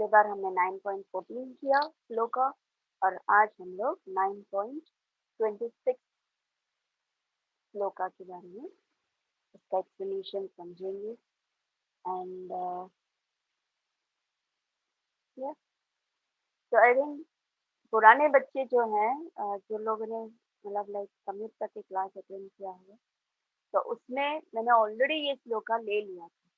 पिछले बार हमने 9.14 किया श्लोका और आज हम लोग 9.26 श्लोका के बारे में इसका एक्सप्लेनेशन समझेंगे एंड तो आई थिंक पुराने बच्चे जो हैं जो लोगों ने मतलब लाइक कमिट तक की क्लास अटेंड किया है तो उसमें मैंने ऑलरेडी ये श्लोका ले लिया था,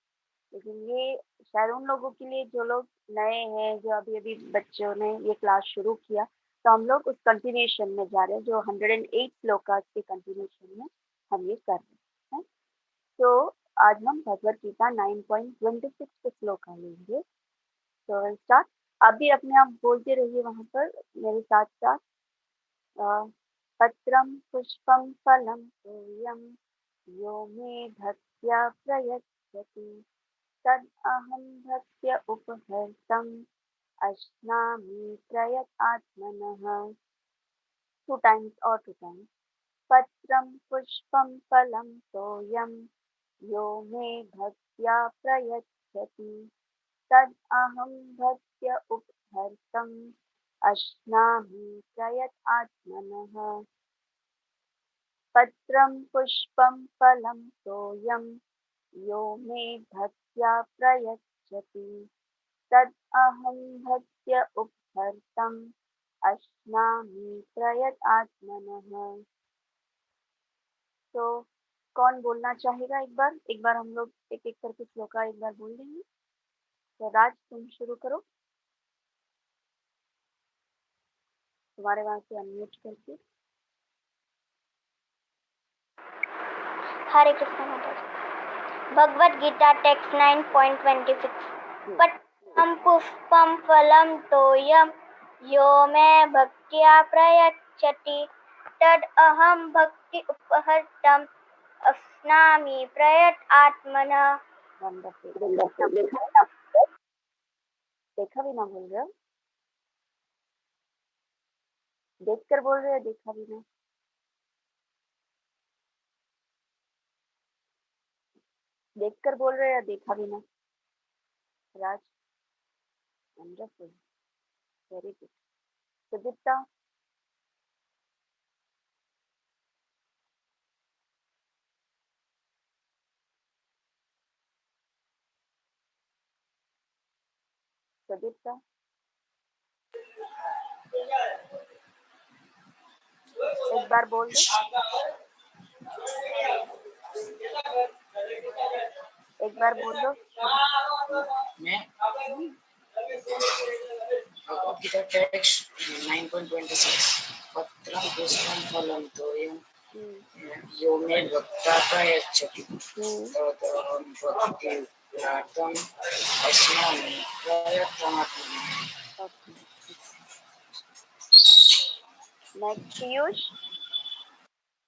लेकिन ये शायद उन लोगों के लिए जो लोग नए हैं, जो अभी अभी बच्चों ने ये क्लास शुरू किया, तो हम लोग उस कंटिन्यूशन में जा रहे हैं, जो 108 श्लोकास के कंटिन्यूशन में हम ये कर रहे हैं। तो आज हम भगवत गीता 9.26 के श्लोका लेंगे। तो स्टार्ट। आप भी अपने आप बोलते रहिए वहां पर मेरे साथ साथ। पत्रम पुष्पम फलम तोयम यो मे भक्त्या प्रयच्छति तद अहं भक्त्या उपहर्तम् अश्नामि प्रयतात्मनः। टू टाइम्स और टू टाइम्स। पत्रम पुष्पम फलम तोयम यो मे भक्त्या प्रयच्छति तद अहं भक्त्या उपहर्तम् अश्नामि प्रयतात्मनः। पत्रं पुष्पं फलं तोयं यो मे भक्त्या प्रयच्छति तद अहं भक्त्या उपहर्तम् अश्नामि प्रयतात्मनः। तो कौन बोलना चाहेगा? एक बार हम लोग एक एक करके श्लोका एक बार बोल देंगे। तो राज तुम शुरू करो, तुम्हारे वहां से अनम्यूट करके। हरे कृष्ण माता। भगवद गीता टेक्स्ट 9.26 पत्रं पुष्पं फलं तोयं यो मे भक्त्या प्रयच्छति तद अहं भक्ति उपहर्तम् अश्नामि प्रयतात्मनः। देखा भी ना बोल रहे हो? देखकर बोल रहे हो, देखा भी ना? देखकर बोल रहे हो या देखा भी ना? Raj, wonderful, very good. Sudipta, Sudipta, एक बार बोल दो, एक बार बोल दो। गीता टेक्स्ट 9.26 पत्रं पुष्पं फलं तोयं यो मे भक्त्या प्रयच्छति तदहं भक्ति उपहर्तम् अश्नामि प्रयतात्मनः। नेक्स्ट पीयूष।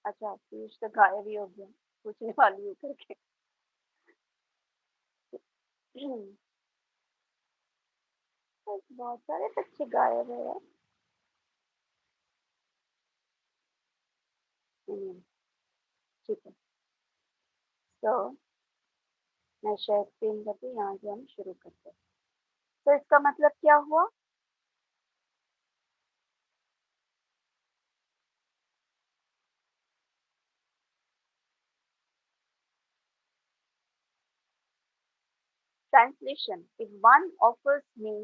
अच्छा, पीयूष तो गायब ही हो गया, पूछने वाली हूँ करके। बहुत सारे बच्चे गायब है यार। ठीक है, तो मैं शेयर स्क्रीन करके यहाँ से हम शुरू करते हैं। तो इसका मतलब क्या हुआ? Translation: If one offers me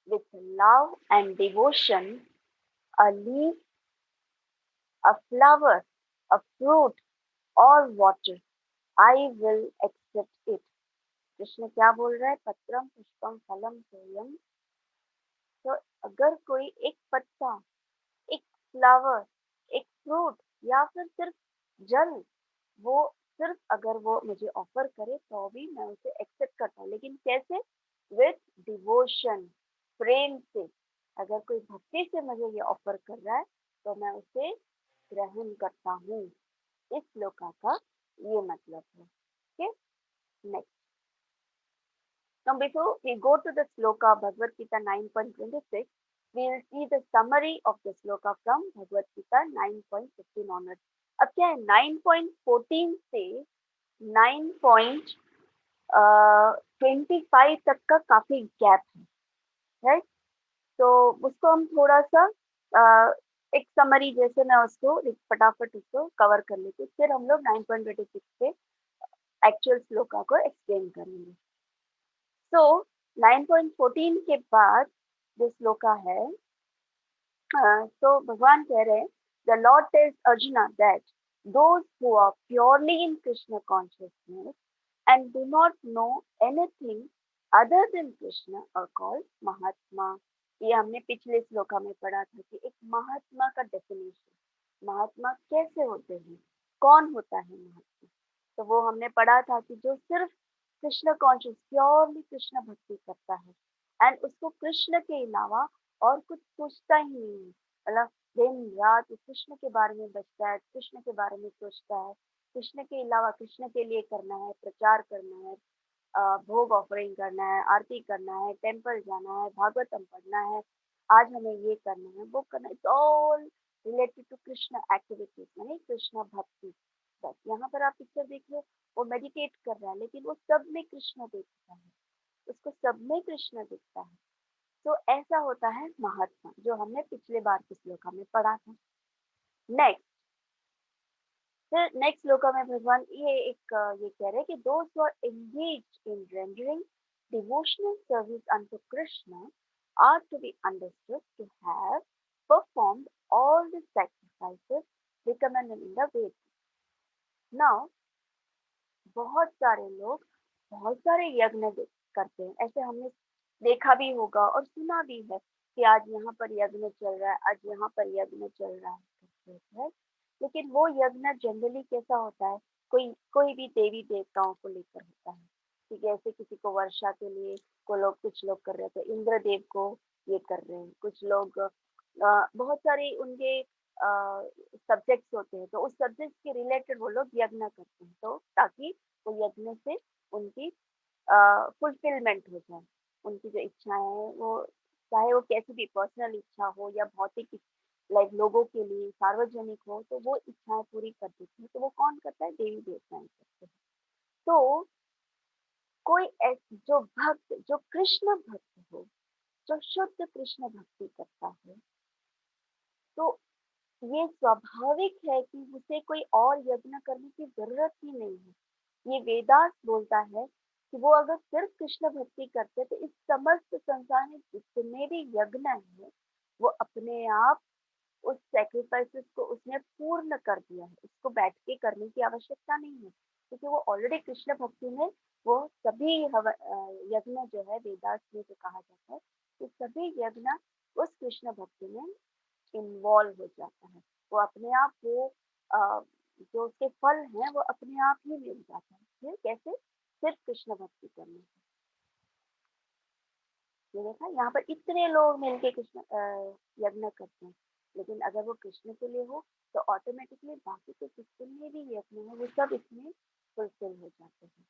with love and devotion a leaf, a flower, a fruit or water, I will accept it. Krishna क्या बोल रहा है? पत्रम पुष्पम फलम तोयम। तो अगर कोई एक पत्ता, एक फ्लावर, एक फ्रूट या फिर सिर्फ जल, वो सिर्फ अगर वो मुझे ऑफर करे तो भी मैं उसे एक्सेप्ट करता हूँ, लेकिन कैसे? विथ डिवोशन, प्रेम से। अगर कोई भक्ति से मुझे ये ऑफर कर रहा है तो मैं उसे ग्रहण करता हूँ। इस श्लोका का ये मतलब है। Okay, next. Now before we go to the sloka Bhagavad Gita 9.26, we will see the summary of the sloka from Bhagavad Gita 9.15 onwards. अब क्या है, 9.14 से 9.25 तक का काफी गैप है, राइट। तो उसको हम थोड़ा सा एक समरी जैसे मैं उसको फटाफट उसको कवर कर लेती हूँ, फिर हम लोग 9.26 पे एक्चुअल श्लोका को एक्सप्लेन करेंगे। सो 9.14 के बाद जो श्लोका है, तो भगवान कह रहे हैं, the Lord tells Arjuna that those who are purely in Krishna consciousness and do not know anything other than Krishna are called महात्मा। ये हमने पिछले श्लोका में पढ़ा था कि एक महात्मा का डेफिनेशन, महात्मा कैसे होते हैं, कौन होता है महात्मा। तो वो हमने पढ़ा था कि जो सिर्फ कृष्ण कॉन्शियस, प्योरली कृष्ण भक्ति करता है एंड उसको कृष्ण के अलावा और कुछ सोचता ही नहीं है, मतलब दिन रात कृष्ण के बारे में बचता है, कृष्ण के बारे में सोचता है, कृष्ण के अलावा कृष्ण के लिए करना है, प्रचार करना है, भोग ऑफरिंग करना है, आरती करना है, टेम्पल जाना है, भागवतम पढ़ना है, आज हमें ये करना है, वो करना है, it's all related to Krishna activities, यानी कृष्ण भक्ति। बस यहाँ पर आप पिक्चर देख लो, वो मेडिटेट कर रहा है लेकिन वो सब में कृष्ण देखता है, उसको सब में कृष्ण दिखता है। तो ऐसा होता है महात्मा, जो हमने पिछले बार के श्लोका में पढ़ा था। नेक्स्ट, फिर नेक्स्ट श्लोका में भगवान ये कह रहे हैं कि those who are engaged in rendering devotional service unto Krishna are to be understood to have performed all the sacrifices recommended in the Veda. Now, बहुत सारे लोग बहुत सारे यज्ञ करते हैं, ऐसे हमने देखा भी होगा और सुना भी है कि आज यहाँ पर यज्ञ चल रहा है, आज यहाँ पर यज्ञ चल रहा है। लेकिन वो यज्ञ जनरली कैसा होता है, कोई कोई भी देवी देवताओं को लेकर होता है। ठीक है, ऐसे किसी को वर्षा के लिए कुछ लोग कर रहे थे, इंद्र देव को ये कर रहे हैं, कुछ लोग बहुत सारे उनके सब्जेक्ट्स होते हैं, तो उस सब्जेक्ट के रिलेटेड वो लोग यज्ञ करते हैं, तो ताकि वो यज्ञ से उनकी फुलफिलमेंट हो जाए, उनकी जो इच्छाएं हैं वो, चाहे वो कैसी भी पर्सनल इच्छा हो या भौतिक, लाइक लोगों के लिए सार्वजनिक हो, तो वो इच्छाएं पूरी कर देती है। तो वो कौन करता है, देवी देवताएं करते हैं। तो कोई जो भक्त, जो कृष्ण भक्त हो, जो शुद्ध कृष्ण भक्ति करता है, तो ये स्वाभाविक है कि उसे कोई और यज्ञ करने की जरूरत ही नहीं है। ये वेदांत बोलता है कि वो अगर सिर्फ कृष्ण भक्ति करते तो इस समस्त संसार में जितने भी यज्ञ हैं वो अपने आप उस सैक्रिफाइसेस को उसने पूर्ण कर दिया है, उसको बैठ के करने की आवश्यकता नहीं है, क्योंकि वो ऑलरेडी कृष्ण भक्ति में वो सभी यज्ञ जो है वेदांत में जो कहा जाता है कि सभी यज्ञ उस कृष्ण भक्ति में इन्वॉल्व हो जाता है। वो अपने आप वो जो उसके फल हैं वो अपने आप ही मिल जाता है। फिर कैसे, सिर्फ कृष्ण भक्ति करने से। ये देखा, यहाँ पर इतने लोग मिलके कृष्ण यज्ञ करते हैं, लेकिन अगर वो कृष्ण के लिए हो तो ऑटोमेटिकली बाकी के जितने भी यज्ञ हैं वो सब इसमें फुलफिल हो जाते हैं।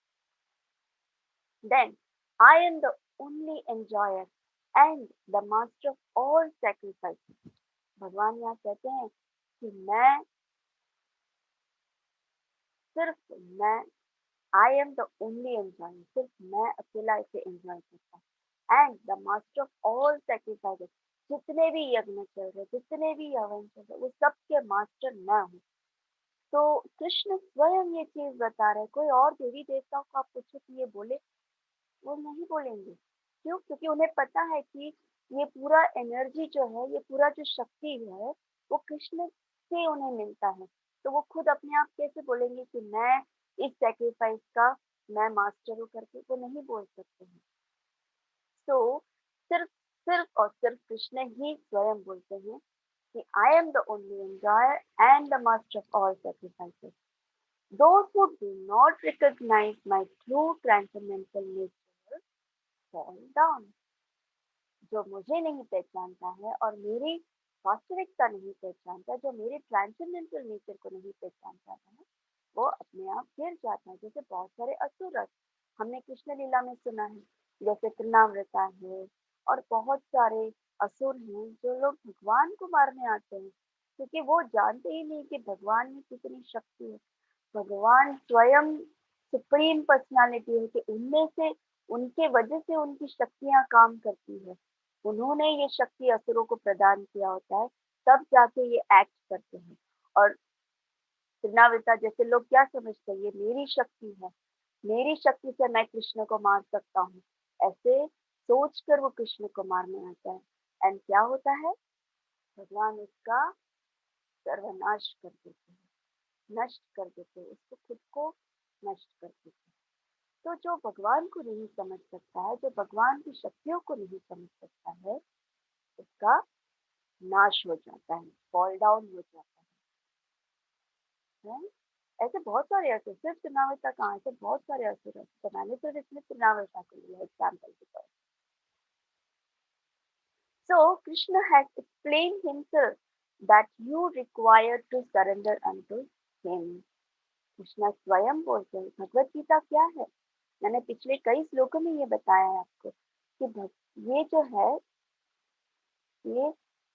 Then I am the only enjoyer and the master of all sacrifices. भगवान यहाँ कहते हैं कि मैं I am the only enjoyer, सिर्फ मैं अकेला इसे एंजॉय करता हूँ। And the master of all sacrifices, जितने भी यज्ञ चल रहे, जितने भी हवन चल रहे, वो सबके मास्टर मैं हूँ। तो कृष्ण स्वयं ये चीज बता रहे। कोई और देवी देवताओं को आप पूछो कि ये बोले, वो नहीं बोलेंगे। क्यों? क्योंकि उन्हें पता है कि ये पूरा एनर्जी जो है, ये पूरा जो शक्ति है, वो कृष्ण से उन्हें मिलता है। तो वो खुद अपने आप कैसे बोलेंगे कि मैं इस सैक्रिफाइस का मैं मास्टर हूँ करके, वो नहीं बोल सकते हैं। तो सिर्फ सिर्फ और सिर्फ कृष्ण ही स्वयं बोलते हैं कि आई am the only enjoyer and the master of all sacrifices. Those who do not recognize my true transcendental nature fall down। जो मुझे नहीं पहचानता है और मेरी वास्तविकता नहीं पहचानता, जो मेरे ट्रांसेंडेंटल नेचर को नहीं पहचानता है, वो अपने आप गिर जाता है। जैसे बहुत सारे असुर हमने कृष्ण लीला में सुना है, जैसे तृणावृता है और बहुत सारे असुर हैं जो लोग भगवान को मारने आते हैं, क्योंकि वो जानते ही नहीं कि भगवान में कितनी शक्ति है। भगवान स्वयं सुप्रीम पर्सनालिटी है कि उनमें से, उनके वजह से उनकी शक्तियां काम करती है। उन्होंने ये शक्ति असुरों को प्रदान किया होता है, तब जाके ये एक्ट करते हैं। और त्रिनाविता जैसे लोग क्या समझते हैं, ये मेरी शक्ति है, मेरी शक्ति से मैं कृष्ण को मार सकता हूँ, ऐसे सोचकर वो कृष्ण को मारने आता है। एंड क्या होता है, भगवान उसका सर्वनाश कर देते हैं, नष्ट कर देते हैं, उसको खुद को नष्ट कर देते हैं। तो जो भगवान को नहीं समझ सकता है, जो भगवान की शक्तियों को नहीं समझ सकता है, उसका नाश हो जाता है, फॉल डाउन हो जाता है। ऐसे बहुत सारे असुर, सिर्फ त्रिनाविता कहाँ, ऐसे बहुत सारे असुर हैं, तो मैंने सिर्फ इसमें त्रिनाविता को लिया एग्जाम्पल के तौर। So Krishna has explained himself that you require to surrender unto him. Krishna स्वयं बोलते हैं, भगवत गीता क्या है, मैंने पिछले कई श्लोकों में ये बताया है आपको कि ये जो है, ये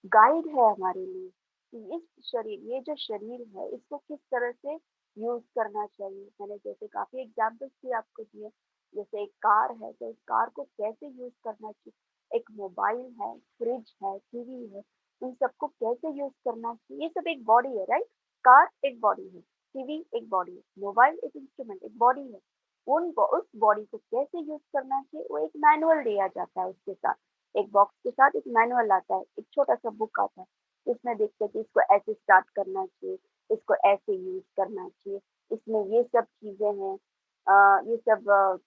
गाइड है हमारे लिए कि इस शरीर, ये जो शरीर है, इसको किस तरह से यूज करना चाहिए। मैंने जैसे काफी एग्जांपल्स भी आपको दिए, जैसे एक कार है तो इस कार को कैसे यूज करना चाहिए, एक मोबाइल है, फ्रिज है, टीवी है, इन सबको कैसे यूज करना चाहिए। ये सब एक बॉडी है, राइट। कार एक बॉडी है, टीवी एक बॉडी है, मोबाइल एक इंस्ट्रूमेंट, एक बॉडी है। उस बॉडी को कैसे यूज करना चाहिए, वो एक मैनुअल दिया जाता है उसके साथ, एक बॉक्स के साथ एक मैनुअल आता है, एक छोटा सा बुक आता है, इसमें देखते हैं कि इसको ऐसे स्टार्ट करना चाहिए, इसको ऐसे यूज करना चाहिए, इसमें ये सब चीजें हैं, ये सब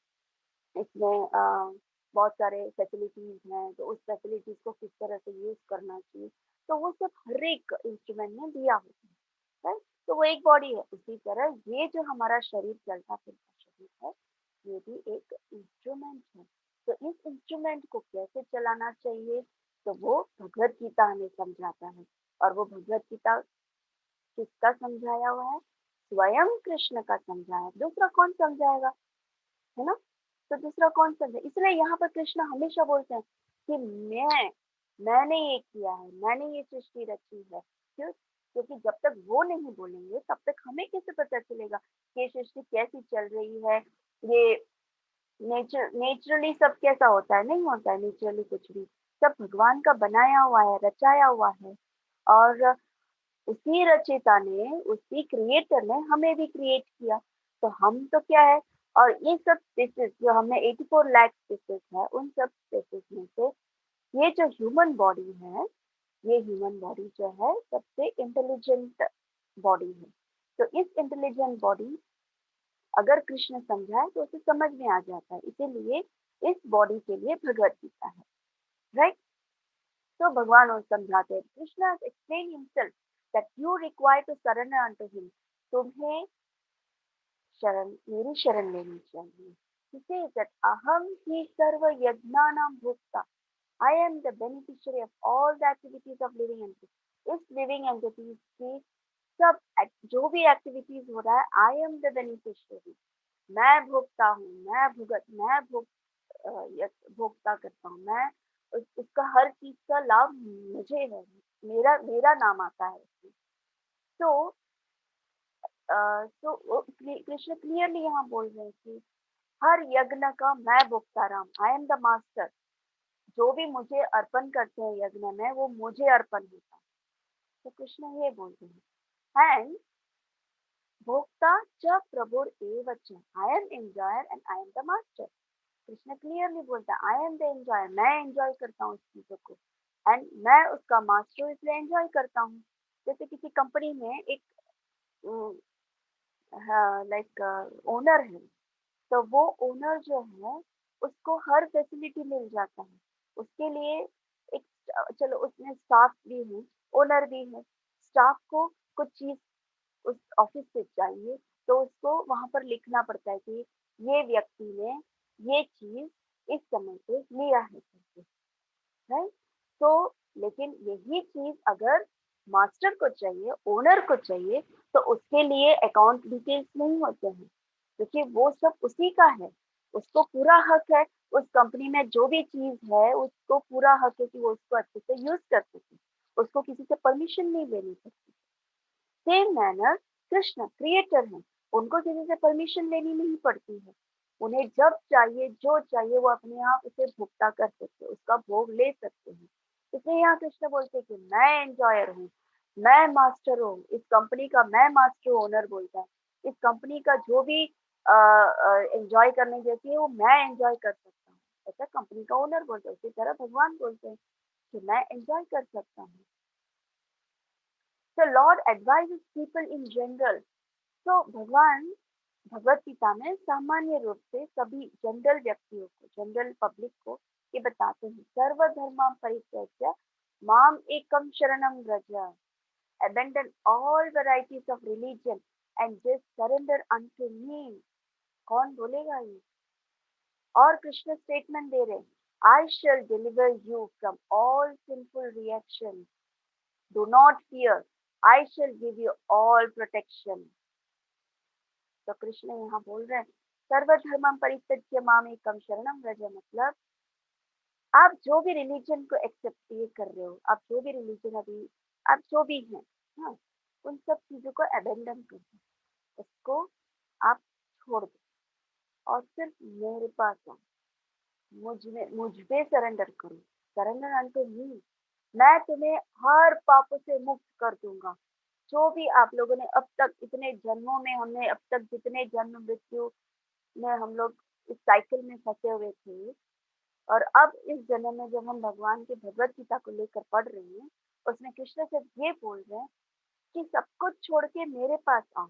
इसमें बहुत सारे फैसिलिटीज हैं, तो उस फैसिलिटीज को किस तरह से यूज करना चाहिए, तो वो सब हर एक इंस्ट्रूमेंट में दिया होता है, right? तो वो एक बॉडी है। उसी तरह ये जो हमारा शरीर, चलता फिरता शरीर है, ये भी एक इंस्ट्रूमेंट है। तो इस इंस्ट्रूमेंट को कैसे चलाना चाहिए, तो वो भगवत गीता हमें समझाता है। और वो भगवत गीता किसका समझाया हुआ है, स्वयं कृष्ण का समझाया, दूसरा कौन समझाएगा, है ना। तो दूसरा कौन समझे, इसलिए यहाँ पर कृष्ण हमेशा बोलते हैं कि मैंने ये किया है, मैंने ये सृष्टि रची है। क्यों, क्योंकि जब तक वो नहीं बोलेंगे तब तक हमें कैसे पता चलेगा कि ये सृष्टि कैसी चल रही है, ये नेचुरली सब कैसा होता है, नहीं होता है नेचुरली कुछ भी, सब भगवान का बनाया हुआ है, रचाया हुआ है। और उसी रचयिता ने, उसी क्रिएटर ने हमें भी क्रिएट किया। तो हम तो क्या है, और ये सब स्पीसीज जो हमने 84 लाख स्पीसीज है, उन सब स्पीसीज में से ये जो ह्यूमन बॉडी है, ये ह्यूमन बॉडी जो है सबसे इंटेलिजेंट बॉडी है। तो इस इंटेलिजेंट बॉडी अगर कृष्ण समझाए तो उसे समझ में आ जाता है, इसीलिए इस बॉडी के लिए भगवत गीता है, राइट। तो भगवान और समझाते हैं, Krishna explain himself that you require to surrender unto him, तुम्हें शरण, मेरी शरण लेनी चाहिए। He says that aham hi sarva yajnanam bhukta. I am the beneficiary of all the activities of living entities. इस लिविंग एंटिटीज की सब जो भी एक्टिविटीज हो रहा है, आई एम द बेनिफिशियरी, मैं भोगता हूँ, मैं भुगत, मैं भोगता करता हूँ, मैं उसका हर चीज का लाभ मुझे है, मेरा मेरा नाम आता है उसमें। तो कृष्ण क्लियरली यहाँ बोल रहे हैं कि हर यज्ञ का मैं भोगता राम, आई एम द मास्टर, जो भी मुझे अर्पण करते हैं यज्ञ में, वो मुझे अर्पण होता है। तो कृष्ण ये बोलते हैं, एंड भोक्ता च प्रभुर एव च, I am enjoyer and I am the master. Krishna clearly बोलता है, आई एम द एंजॉयर, मैं एंजॉय करता हूँ उस चीजों को, एंड मैं उसका मास्टर, इसलिए एंजॉय करता हूँ। जैसे किसी कंपनी में एक लाइक ओनर है, तो वो ओनर जो है उसको हर फैसिलिटी मिल जाता है, उसके लिए एक, चलो उसमें स्टाफ भी है, ओनर भी है, स्टाफ को कुछ चीज उस ऑफिस से चाहिए, तो उसको वहां पर लिखना पड़ता है कि ये व्यक्ति ने ये चीज इस समय पे लिया है करके, राइट। तो लेकिन यही चीज अगर मास्टर को चाहिए, ओनर को चाहिए, तो उसके लिए अकाउंट डिटेल्स नहीं होते हैं, क्योंकि वो सब उसी का है, उसको पूरा हक है, उस कंपनी में जो भी चीज है उसको पूरा हक है कि वो उसको अच्छे से यूज कर सके, उसको किसी से परमिशन नहीं लेनी पड़ती। सेम मैनर कृष्ण क्रिएटर है, उनको किसी से परमिशन लेनी नहीं पड़ती है, उन्हें जब चाहिए जो चाहिए वो अपने आप उसे भुगता कर सकते हैं, उसका भोग ले सकते हैं। इसलिए यहाँ कृष्ण बोलते हैं कि मैं एंजॉयर हूँ, मैं मास्टर हूँ, इस कंपनी का मैं मास्टर ओनर बोलता है। इस कंपनी का जो भी एंजॉय करने जैसी है वो मैं एंजॉय कर सकता हूँ, ऐसा कंपनी का ओनर बोलता है। उसी तरह भगवान बोलते हैं कि मैं एंजॉय कर सकता हूँ। So Lord advises people in general. तो भगवान भगवत गीता में सामान्य रूप से सभी जनरल व्यक्तियों को, जनरल पब्लिक को ये बताते हैं, सर्वधर्मां परित्यज्य माम एकम शरणम Vraj, abandon all varieties of religion and just surrender unto me. कौन बोलेगा ये? और कृष्ण स्टेटमेंट दे रहे हैं, I shall deliver you from all sinful reactions. Do not fear. I shall give you all protection. तो कृष्ण यहाँ बोल रहे हैं, सर्वधर्मं परित्यज्य माम एकम शरणम व्रज, मतलब आप जो भी रिलीजन को एक्सेप्ट ये कर रहे हो, आप जो भी रिलीजन अभी आप जो भी हैं, हाँ, उन सब चीजों को अबेंडन कर दो, उसको आप छोड़ दो और सिर्फ मेरे पास आओ, मुझ पे सरेंडर करो। सरेंडर अनटू मी, मैं तुम्हें हर पापों से मुक्त कर दूंगा। जो भी आप लोगों ने अब तक इतने जन्मों में, हमने अब तक जितने जन्म मृत्यु में हम लोग इस साइकिल में फंसे हुए थे, और अब इस जन्म में जब हम भगवान की भगवत गीता को लेकर पढ़ रहे हैं, उसमें कृष्ण से ये बोल रहे हैं कि सब कुछ छोड़ के मेरे पास आओ,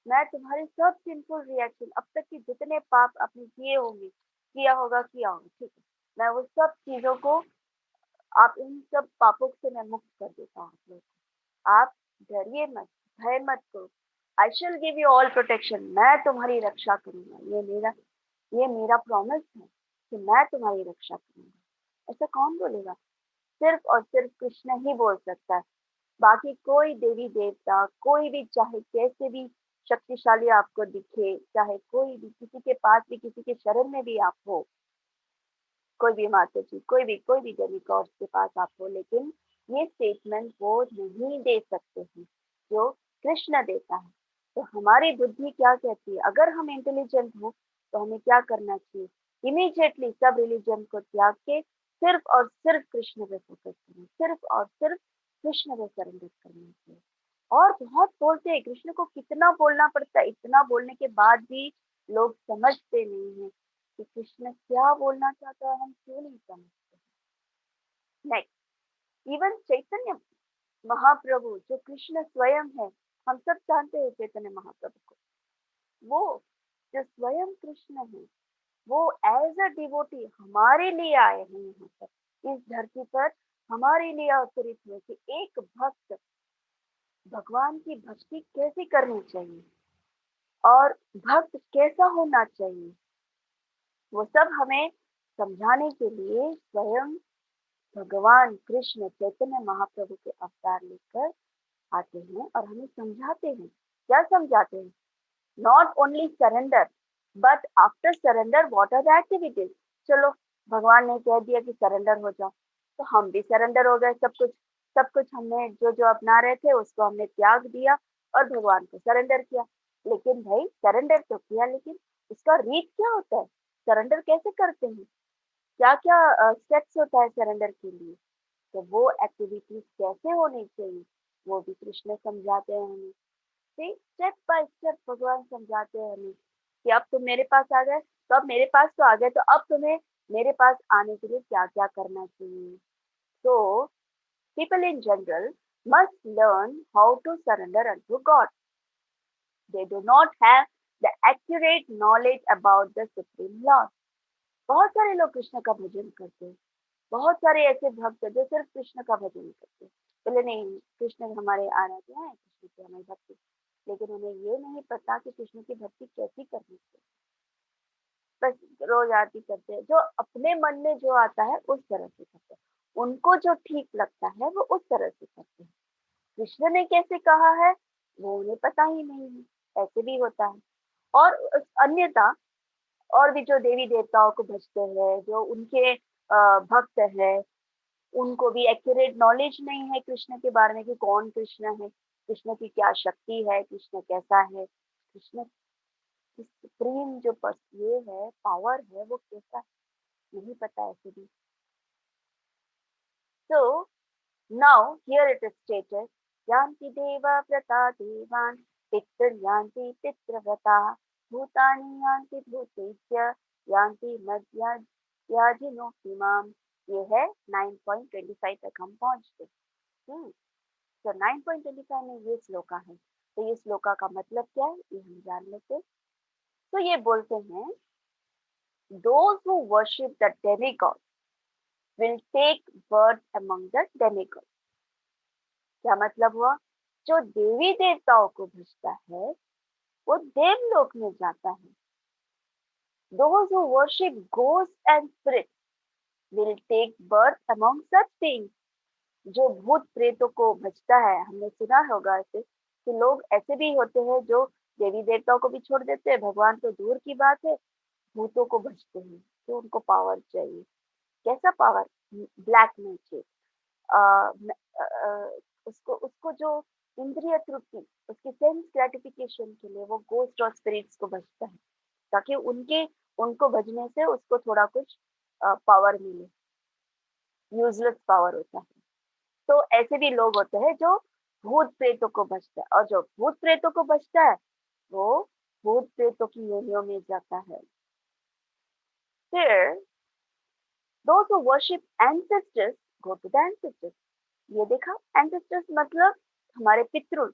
मैं तुम्हारे सब सिंफुल रिएक्शन, अब तक के जितने पाप आपने किए होंगे, किया होगा, ठीक है, मैं वो सब चीजों को, आप इन सब पापों से मैं मुक्त कर देता हूँ आप लोग को। आप डरिए मत, भय मत करो। I shall give you all protection, मैं तुम्हारी रक्षा करूंगा। ये मेरा प्रॉमिस है कि मैं तुम्हारी रक्षा करूंगा। ऐसा कौन बोलेगा? सिर्फ और सिर्फ कृष्ण ही बोल सकता है। बाकी कोई देवी देवता, कोई भी, चाहे कैसे भी शक्तिशाली आपको दिखे, चाहे कोई भी, किसी के पास भी, किसी के शरण में भी आप हो, कोई भी माता जी, कोई भी डेमिगॉड के पास आप हो, लेकिन ये स्टेटमेंट वो नहीं दे सकते हैं जो कृष्ण देता है। तो हमारी बुद्धि क्या कहती है? अगर हम इंटेलिजेंट हो तो हमें क्या करना चाहिए? इमीडिएटली सब रिलीजन को त्याग के सिर्फ और सिर्फ कृष्ण पे फोकस करें, सिर्फ और सिर्फ कृष्ण पे सरेंडर करना चाहिए। और बहुत बोलते हैं, कृष्ण को कितना बोलना पड़ता है, इतना बोलने के बाद भी लोग समझते नहीं है कि कृष्ण क्या बोलना चाहता है, हम क्यों नहीं समझते। नेक्स्ट, इवन चैतन्य महाप्रभु जो कृष्ण स्वयं है, हम सब जानते हैं चैतन्य महाप्रभु को, वो जो स्वयं कृष्ण है, वो एज अ डिवोटी हमारे लिए आए हैं यहाँ पर, इस धरती पर हमारे लिए अवतरित हुए कि एक भक्त भगवान की भक्ति कैसे करनी चाहिए और भक्त कैसा होना चाहिए, वो सब हमें समझाने के लिए स्वयं भगवान कृष्ण चैतन्य महाप्रभु के अवतार लेकर आते हैं और हमें समझाते हैं। क्या समझाते हैं? Not only surrender, but after surrender what are the activities. चलो, भगवान ने कह दिया कि सरेंडर हो जाओ, तो हम भी सरेंडर हो गए। सब कुछ हमने जो जो अपना रहे थे उसको हमने त्याग दिया और भगवान को सरेंडर किया। लेकिन भाई सरेंडर तो किया, लेकिन उसका रीत क्या होता है? सरेंडर कैसे करते हैं? क्या क्या स्टेप्स होता है सरेंडर के लिए? तो वो एक्टिविटीज कैसे होनी चाहिए वो भी कृष्ण समझाते हैं हमें। See, स्टेप बाय स्टेप भगवान समझाते हैं हमें कि अब तुम मेरे पास आ गए, तो अब मेरे पास तो आ गए, तो अब तुम्हें मेरे पास आने के लिए क्या क्या करना चाहिए। तो people in general must learn how to surrender unto God. They do not have the accurate knowledge about the supreme Lord. बहुत सारे लोग कृष्ण का भजन करते हैं, बहुत सारे ऐसे भक्त हैं जो सिर्फ कृष्ण का भजन करते हैं। बोले नहीं, कृष्ण हमारे आराध्य हैं, कृष्ण की हमारी भक्ति, लेकिन उन्हें ये नहीं पता कि कृष्ण की भक्ति कैसी करनी चाहिए। बस रोज आरती करते हैं, जो अपने मन में जो आता है उस तरह से करते हैं, उनको जो ठीक लगता है वो उस तरह से करते हैं। कृष्ण ने कैसे कहा है वो उन्हें पता ही नहीं है, ऐसे भी होता है। और अन्यथा और भी जो देवी देवताओं को भजते हैं, जो उनके भक्त है, उनको भी एक्यूरेट नॉलेज नहीं है कृष्ण के बारे में कि कौन कृष्ण है, कृष्ण की क्या शक्ति है, कृष्ण कैसा है। कृष्ण कि सुप्रीम जो ये है, पावर है, वो कैसा है, नहीं पता ऐसे भी। So now here it is stated, Yanti Deva Vrata Devan Pitr Yanti Pitravrata Bhutani Yanti Bhutesya Yanti Madhya Yajino Imam। ये है 9.25 तक हम पहुंचते। तो 9.25 में ये श्लोका है। तो ये श्लोका का मतलब क्या है ये हम जान लेते। तो ये बोलते हैं, those who worship the demigod will take birth among the demigods। क्या मतलब हुआ? जो देवी देवताओं को भजता है वो देवलोक में जाता है। Those who worship ghosts and spirits will take birth among such beings। जो भूत प्रेतों को भजता है, हमने सुना होगा ऐसे कि लोग ऐसे भी होते हैं जो देवी देवताओं को भी छोड़ देते हैं, भगवान तो दूर की बात है, भूतों को भजते हैं। तो उनको पावर चाहिए। कैसा पावर? Black magic. उसको उसको जो इंद्रिय तृप्ति, उसकी सेंस ग्रेटिफिकेशन के लिए वो गोस्ट और स्पिरिट्स को भजता है, ताकि उनको भजने से उसको थोड़ा कुछ पावर मिले। यूजलेस पावर होता है। तो ऐसे भी लोग होते हैं जो भूत प्रेतों को भजता है, और जो भूत प्रेतों को भजता है वो भूत प्रेतों की योनियों में जाता है। फिर those who worship ancestors go to the ancestors। ये देखा, एंसेस्टर्स मतलब हमारे पितृ।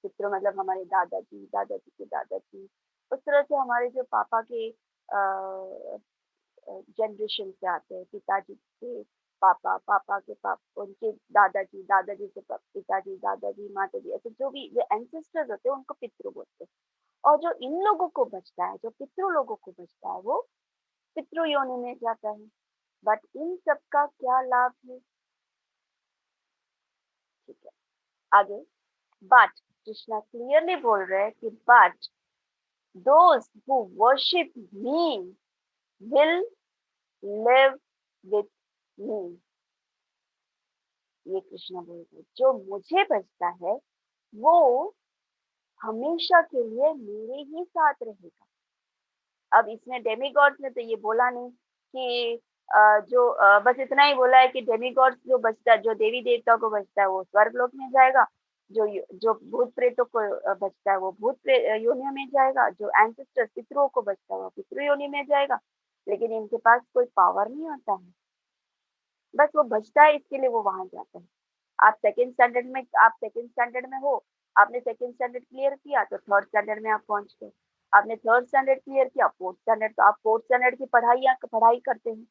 पितृ मतलब हमारे दादाजी, दादाजी के दादाजी। उस तरह से हमारे जो पापा के जनरेशन से आते हैं, पिताजी के पापा, पापा के पापा, उनके दादाजी, दादाजी के पिताजी, दादाजी, माताजी, ऐसे जो भी जो एंसेस्टर्स होते हैं उनको पितृ बोलते हैं। और जो इन लोगों को बचता है, जो पितृ लोगों को बचता है, वो पितृ योनि में जाता है। बट इन सब का क्या लाभ है? ठीक है, आगे। बट कृष्णा क्लियरली बोल रहे हैं कि but those who worship me will live with me। ये कृष्णा बोल रहे हैं, जो मुझे भजता है वो हमेशा के लिए मेरे ही साथ रहेगा। अब इसमें डेमीगॉड्स ने तो ये बोला नहीं कि बस इतना ही बोला है कि डेमीगॉड्स जो बचता है, जो देवी देवता को बचता है वो स्वर्गलोक में जाएगा, जो भूत प्रेतों को बचता है वो भूत योनियों में जाएगा, जो एंसेस्टर्स पितरों को बचता है वो पितृ योनि में जाएगा। लेकिन इनके पास कोई पावर नहीं होता है, बस वो बचता है, इसके लिए वो वहां जाता है। आप सेकंड स्टैंडर्ड में हो, आपने सेकंड स्टैंडर्ड क्लियर किया तो थर्ड स्टैंडर्ड में आप पहुंच गए। आपने थर्ड स्टैंडर्ड क्लियर किया, फोर्थ स्टैंडर्ड, तो आप फोर्थ स्टैंडर्ड की पढ़ाई करते हैं।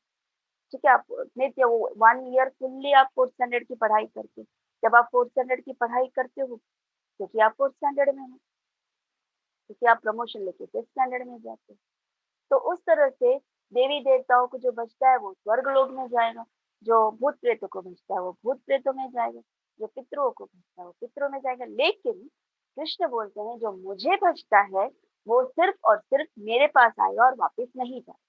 ठीक है, आप नित्य वो 1 ईयर फुल्ली आप फोर्थ स्टैंडर्ड की पढ़ाई करते। जब आप फोर्थ स्टैंडर्ड की पढ़ाई करते हो क्योंकि आप फोर्थ स्टैंडर्ड में हो, क्योंकि आप प्रमोशन लेके फिफ्थ स्टैंडर्ड में जाते हो। तो उस तरह से देवी देवताओं को जो बचता है वो स्वर्ग लोक में जाएगा, जो भूत प्रेतों को बचता है वो भूत प्रेतों में जाएगा, जो पितरों को बचता है वो पितरों में जाएगा। लेकिन कृष्ण बोलते हैं जो मुझे बचता है वो सिर्फ और सिर्फ मेरे पास आएगा और वापस नहीं जाएगा।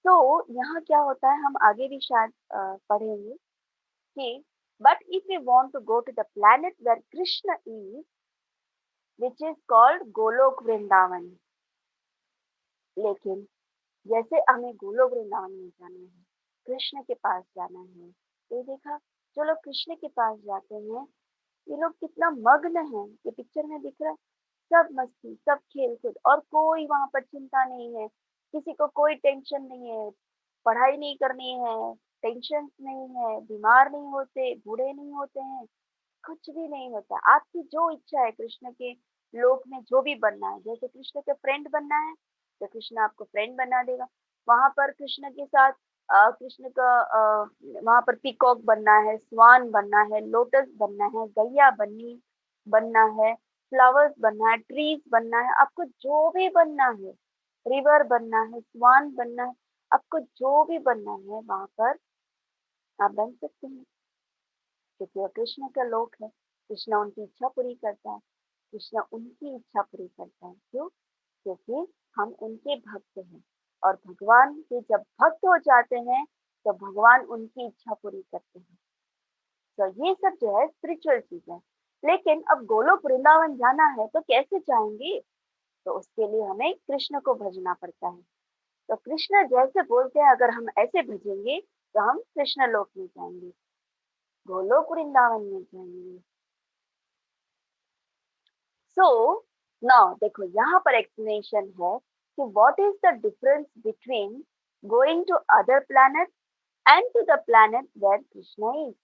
तो यहाँ क्या होता है, हम आगे भी शायद पढ़ेंगे कि but if you want to go to the planet where Krishna is, which is called Golok Vrindavan. लेकिन जैसे हमें गोलोक वृंदावन में जाना है, कृष्ण के पास जाना है, तो देखा जो लोग कृष्ण के पास जाते हैं ये लोग कितना मग्न है, ये पिक्चर में दिख रहा है। सब मस्ती, सब खेल कूद, और कोई वहां पर चिंता नहीं है, किसी को कोई टेंशन नहीं है, पढ़ाई नहीं करनी है, टेंशन नहीं है, बीमार नहीं होते, बूढ़े नहीं होते हैं, कुछ भी नहीं होता। आपकी जो इच्छा है कृष्ण के लोक में जो भी बनना है, जैसे कृष्ण के फ्रेंड बनना है तो कृष्ण आपको फ्रेंड बना देगा। वहां पर कृष्ण के साथ कृष्ण का वहां पर पीकॉक बनना है, स्वान बनना है, लोटस बनना है, गैया बनना है, फ्लावर्स बनना है, ट्रीज बनना है, आपको जो भी बनना है, रिवर बनना है, स्वान बनना है, आपको जो भी बनना है वहां पर आप बन सकते हैं, क्योंकि वह कृष्ण का लोक है। कृष्ण उनकी इच्छा पूरी करता है, कृष्ण उनकी इच्छा पूरी करता है। क्यों? क्योंकि हम उनके भक्त हैं, और भगवान के जब भक्त हो जाते हैं तो भगवान उनकी इच्छा पूरी करते हैं। तो ये सब जो है स्पिरिचुअल चीज है। लेकिन अब गोलोक वृंदावन जाना है तो कैसे जाएंगे? तो उसके लिए हमें कृष्ण को भजना पड़ता है। तो कृष्ण जैसे बोलते हैं अगर हम ऐसे भजेंगे तो हम कृष्ण लोक में जाएंगे, गोलोक वृंदावन में जाएंगे। सो नाउ देखो यहाँ पर एक्सप्लेनेशन है कि what is the difference between going to other planet and to the planet where Krishna is.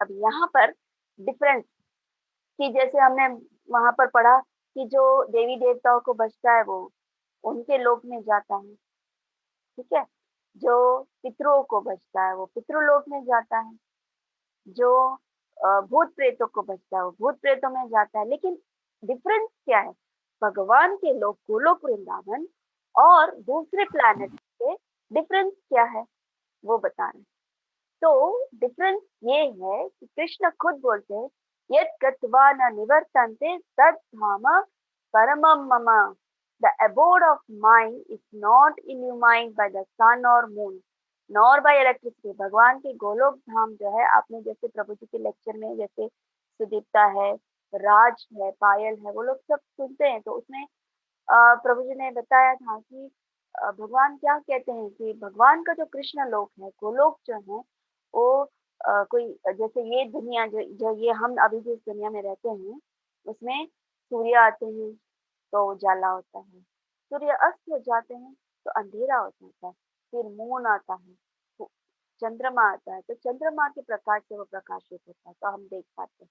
अब यहाँ पर डिफरेंस कि जैसे हमने वहां पर पढ़ा कि जो देवी देवताओं को बचता है वो उनके लोक में जाता है, ठीक है। जो पितरों को बचता है वो पितृलोक में जाता है, जो भूत प्रेतों को बचता है वो भूत प्रेतों में जाता है। लेकिन डिफरेंस क्या है? भगवान के लोक गोलोक वृंदावन और दूसरे प्लैनेट के डिफरेंस क्या है वो बता रहे हैं। तो डिफरेंस ये है कि कृष्ण खुद बोलते हैं यत् गत्वा न निवर्तन्ते तद धाम परमम मम। The abode of mind is not illumined by the sun or moon nor by electricity। भगवान के गोलोक धाम जो है, आपने जैसे प्रभु जी के लेक्चर में जैसे सुदीप्ता है, राज है, पायल है, वो लोग सब सुनते हैं। तो उसमें प्रभु जी ने बताया था कि भगवान क्या कहते हैं कि भगवान का जो कृष्ण लोक है, गोलोक जो है वो कोई जैसे ये दुनिया जो ये हम अभी जिस दुनिया में रहते हैं उसमें सूर्य आते हैं तो उजाला होता है, सूर्य अस्त हो जाते हैं तो अंधेरा हो जाता है, फिर मून आता है, तो चंद्रमा आता है, तो चंद्रमा के प्रकाश से वो प्रकाशित होता है तो हम देख पाते हैं।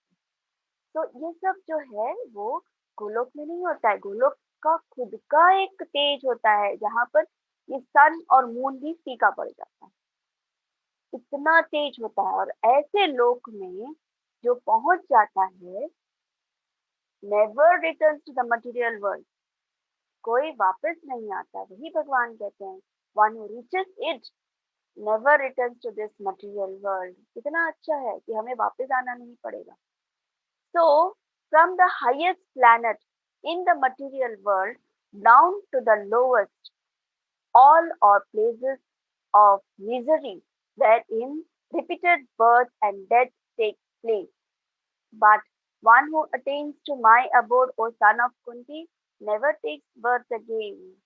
तो ये सब जो है वो गोलोक में नहीं होता है। गोलोक का खुद का एक तेज होता है जहाँ पर ये सन और मून भी फीका पड़ जाता है, इतना तेज होता है। और ऐसे लोक में जो पहुंच जाता है never returns to the material world, कोई वापस नहीं आता। वही भगवान कहते हैं one who reaches it never returns to this material world. कितना अच्छा है कि हमें वापस आना नहीं पड़ेगा। So, from the highest planet in the material world down to the lowest, all are places of misery wherein repeated birth and death take place. But one who attains to my abode, O son of Kunti, never takes birth again.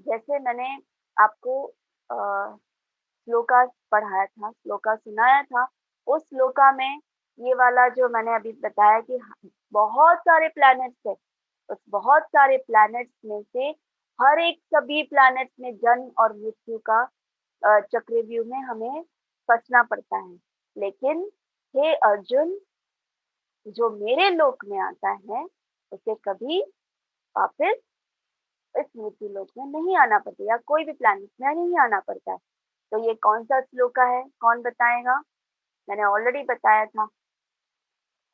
जैसे मैंने आपको श्लोका पढ़ाया था, श्लोका सुनाया था, उस श्लोका में ये वाला जो मैंने अभी बताया कि बहुत सारे प्लैनेट्स है, उस बहुत सारे प्लैनेट्स में से हर एक सभी प्लैनेट्स में जन्म और मृत्यु का चक्रव्यूह में हमें फंसना पड़ता है। लेकिन हे अर्जुन, जो मेरे लोक में आता है उसे कभी वापस इस मृत्यु लोक में नहीं आना पड़ता, या कोई भी प्लैनेट में नहीं आना पड़ता है। तो ये कौन सा श्लोका है, कौन बताएगा? मैंने ऑलरेडी बताया था,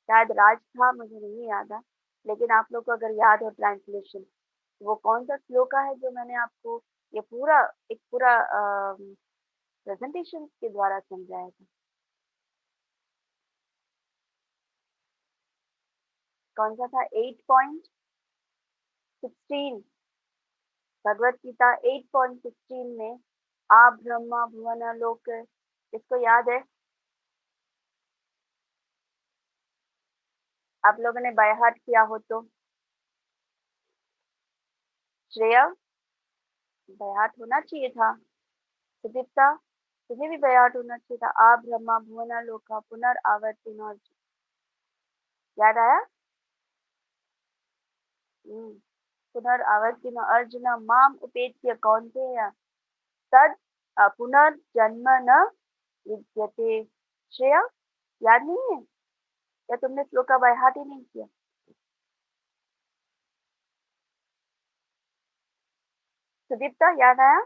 शायद राज था, मुझे नहीं याद है, लेकिन आप लोग को अगर याद हो ट्रांसलेशन, वो कौन सा श्लोका है जो मैंने आपको ये पूरा एक पूरा प्रेजेंटेशन के द्वारा समझाया था? कौन सा था? 8.16 भगवत गीता 8.16 में आ ब्रह्मा भुवन लोक, इसको याद है? आप लोगों ने बाय हार्ट किया हो तो श्रेया बाय हार्ट होना चाहिए था। सुदीप्ता तुम्हें भी बाय हार्ट होना चाहिए था। आ ब्रह्मा भुवन लोका पुनर्आवर्तिन, याद आया? पुनर्आवर्तिन अर्जुन माम उपेत्य कौन्तेय तद पुनर्जन्म न विद्यते। श्रेया याद नहीं है या तुमने श्लोक का बाय हार्ट ही नहीं किया? सुदीप्ता याद आया?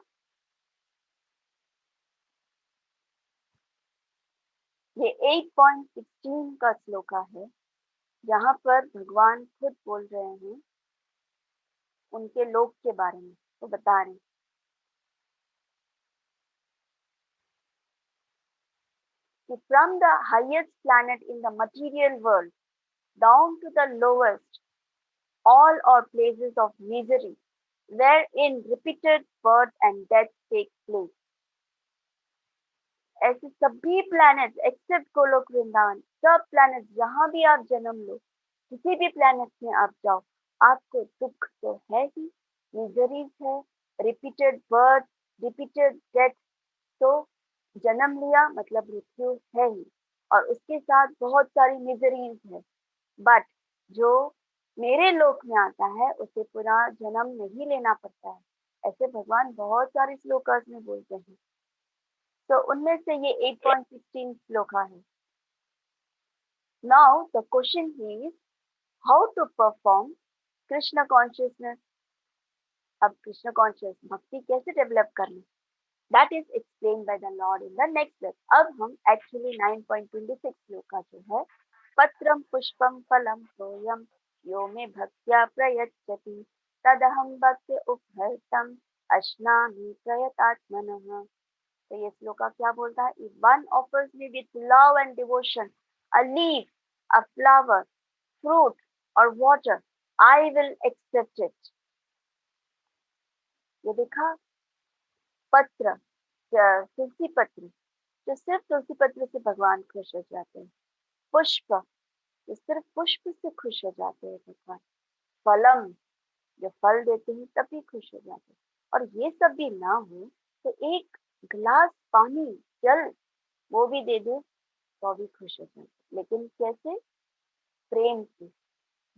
ये 8.16 का श्लोका है जहाँ पर भगवान खुद बोल रहे हैं उनके लोक के बारे में, तो बता रहे हैं कि from the highest planet in the material world down to the lowest, all are places of misery wherein repeated birth and death take place. ऐसे सभी प्लैनेट एक्सेप्ट गोलोक वृंदावन, सब प्लैनेट जहां भी आप जन्म लो, किसी भी प्लैनेट में आप जाओ, आपको दुख तो है ही, मिजरीज है, रिपीटेड बर्थ, रिपीटेड डेथ। तो जन्म लिया मतलब मृत्यु है ही, और उसके साथ बहुत सारी मिजरीज है। बट जो मेरे लोक में आता है उसे पुनः जन्म नहीं लेना पड़ता है, ऐसे भगवान बहुत सारे श्लोकास में बोलते हैं। तो उनमें से ये 8.16 श्लोका है। Now the question is how to perform Krishna consciousness. अब कृष्ण कॉन्शियस भक्ति कैसे डेवलप करना, that is explain by the lord in the next verse. अब हम एक्चुअली 9.26 श्लोका जो है, पत्रम पुष्पम फलम तोयम यो मे भक्त्या प्रयच्छति तदहम भक्ति उपहर्तम अश्नामि प्रयतात्मनः। तो ये श्लोका क्या बोलता है? If one offers me with love and devotion a leaf, a flower, fruit और water, I will accept it. ये देखा, पत्र, तुलसी पत्र, जो सिर्फ तुलसी पत्र से भगवान खुश हो जाते हैं। पुष्प, जो सिर्फ पुष्प से खुश हो जाते हैं भगवान। फलम, जो फल देते हैं तभी खुश हो जाते हैं। और ये सब भी ना हो तो एक गिलास पानी, जल, वो भी दे दे तो भी खुश हो जाते। लेकिन कैसे? प्रेम से,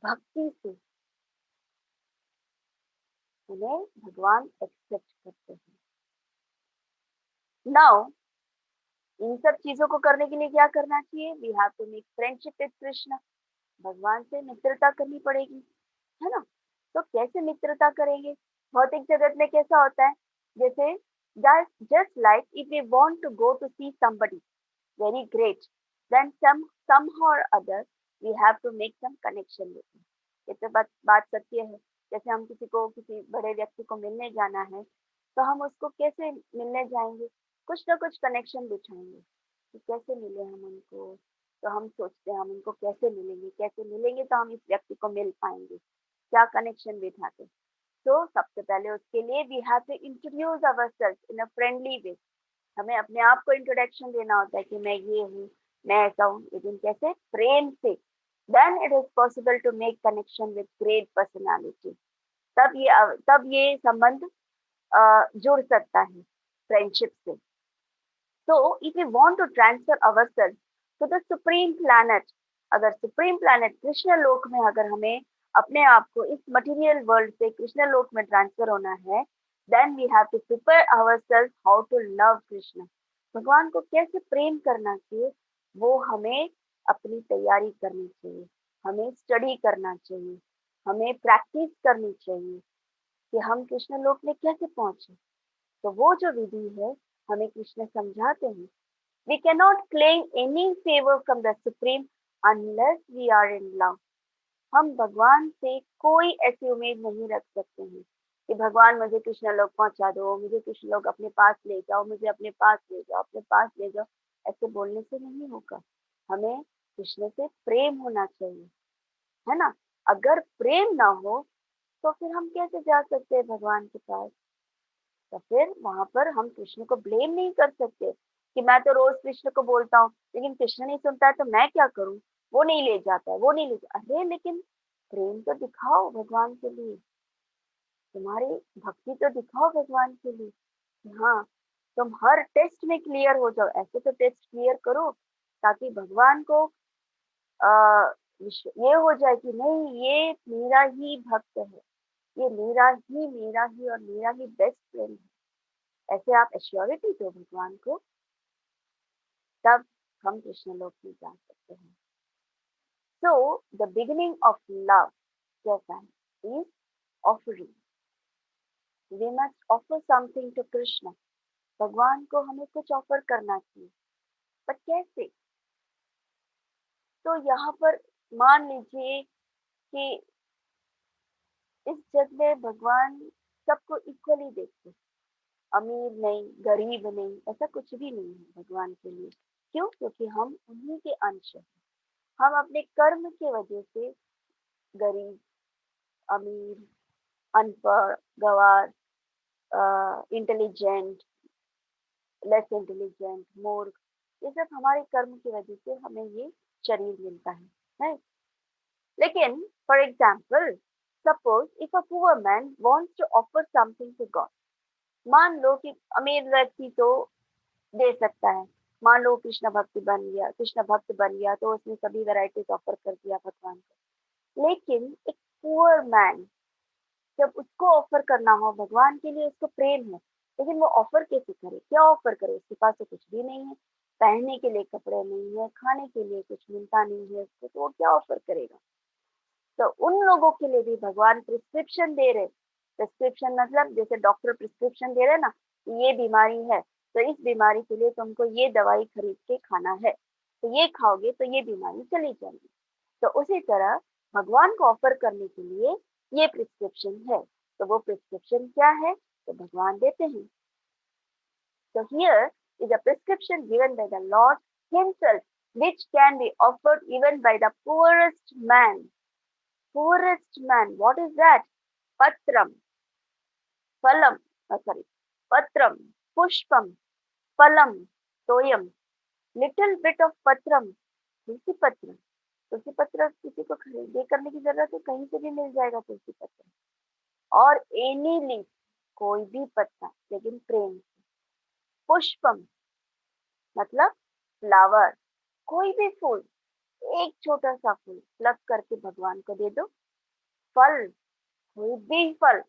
भक्ति से उन्हें भगवान एक्सेप्ट करते हैं। नाउ इन सब चीजों को करने के लिए क्या करना चाहिए? We have to make friendship with Krishna. भगवान से मित्रता करनी पड़ेगी, है ना? तो कैसे मित्रता करेंगे? भौतिक जगत में कैसा होता है, जैसे just like if we want to go to see somebody very great, then somehow or other we have to make some connection with him। ये तो बात सत्य है। जैसे हम किसी बड़े व्यक्ति को मिलने जाना है, तो हम उसको कैसे मिलने जाएंगे? कुछ ना कुछ कनेक्शन बिठाएंगे कि कैसे मिले हम उनको। तो हम सोचते हैं हम उनको कैसे मिलेंगे तो हम इस व्यक्ति को मिल पाएंगे, क्या कनेक्शन बिठाते। तो सबसे पहले उसके लिए we have to introduce ourself in a friendly way. हमें अपने आप को इंट्रोडक्शन देना होता है कि मैं ये हूँ, मैं ऐसा हूँ, लेकिन कैसे? प्रेम से। Then it is possible to make connection with great personality. तब ये संबंध जुड़ सकता है फ्रेंडशिप से। So if we want to transfer ourselves to the supreme planet, अगर सुप्रीम प्लैनेट कृष्ण लोक में अगर हमें अपने आप को इस मटेरियल वर्ल्ड से कृष्ण लोक में ट्रांसफर होना है, then we have to prepare ourselves how to love Krishna. भगवान को कैसे प्रेम करना चाहिए, वो हमें अपनी तैयारी करनी चाहिए, हमें स्टडी करना चाहिए, हमें प्रैक्टिस करनी चाहिए कि हम कृष्ण लोक में कैसे पहुंचे। तो वो जो विधि है हमें कृष्ण समझाते हैं। We cannot claim any favor from the Supreme unless we are in love। हम भगवान से कोई ऐसी उम्मीद नहीं रख सकते हैं कि भगवान मुझे कृष्ण लोक पहुंचा दो, मुझे कृष्ण लोक अपने पास ले जाओ, मुझे अपने पास ले जाओ, अपने पास ले जाओ। ऐसे बोलने से नहीं होगा। हमें कृष्ण से प्रेम होना चाहिए, है ना? अगर प्रेम ना हो तो फिर हम कैसे जा सकते हैं भगवान के पास? तो फिर वहां पर हम कृष्ण को ब्लेम नहीं कर सकते कि मैं तो रोज कृष्ण को बोलता हूँ लेकिन कृष्ण नहीं सुनता है तो मैं क्या करूँ, वो नहीं ले जाता है, वो नहीं ले जाता। अरे लेकिन प्रेम तो दिखाओ भगवान के लिए, तुम्हारी भक्ति तो दिखाओ भगवान के लिए कि हाँ तुम हर टेस्ट में क्लियर हो जाओ। ऐसे तो टेस्ट क्लियर करो ताकि भगवान को ये हो जाए कि नहीं, ये मेरा ही भक्त है, ये मेरा ही और मेरा ही बेस्ट फ्रेंड है। ऐसे आप एश्योरिटी दो भगवान को, तब हम कृष्ण लोक में जा सकते हैं। So the beginning of love कैसा है? Is offering. We must offer something to Krishna. भगवान को हमें कुछ ऑफर करना चाहिए, पर कैसे? तो यहाँ पर मान लीजिए कि इस जग में भगवान सबको इक्वली देखते, अमीर नहीं, गरीब नहीं, ऐसा कुछ भी नहीं है भगवान के लिए। क्यों? क्योंकि हम उन्हीं के अंश हैं। हम अपने कर्म के वजह से गरीब, अमीर, अनपढ़, गंवार, इंटेलिजेंट, लेस इंटेलिजेंट, मूर्ख, ये सब हमारे कर्म की वजह से हमें ये शरीर मिलता है, राइट? लेकिन for example, suppose if a poor man wants to offer something to God, मान लो कि अमीर व्यक्ति तो दे सकता है, मान लो कृष्ण भक्ति बन गया, कृष्ण भक्त बन गया, तो उसने सभी वैरायटीज ऑफर कर दिया भगवान को। लेकिन एक पुअर मैन, जब उसको ऑफर करना हो भगवान के लिए, उसको प्रेम है, लेकिन वो ऑफर कैसे करे, क्या ऑफर करे? उसके पास तो कुछ भी नहीं है, पहनने के लिए कपड़े नहीं है, खाने के लिए कुछ मिलता नहीं है उसको, तो वो क्या ऑफर करेगा? तो उन लोगों के लिए भी भगवान प्रिस्क्रिप्शन दे रहे। प्रिस्क्रिप्शन मतलब जैसे डॉक्टर प्रिस्क्रिप्शन दे रहे ना कि ये बीमारी है, तो इस बीमारी के लिए तुमको ये दवाई खरीद के खाना है, तो ये खाओगे तो ये बीमारी चली जाएगी। तो उसी तरह भगवान को ऑफर करने के लिए ये प्रिस्क्रिप्शन है। तो वो प्रिस्क्रिप्शन क्या है? तो भगवान देते हैं। So here is a prescription given by the Lord Himself, which can be offered even by the poorest man. Poorest man, what is that? Patram, phalam, sorry, patram, pushpam, phalam, toyam. Little bit of patram, तुलसी पत्र। तुलसी पत्र किसी को खरीदे करने की जरूरत है, कहीं से भी मिल जाएगा तुलसी पत्र। और एनी लीफ, कोई भी पत्ता, लेकिन प्रेम से। पुष्पम मतलब फ्लावर, कोई भी फूल, एक छोटा सा फूल प्लग करके भगवान को दे दो। फल, कोई भी फल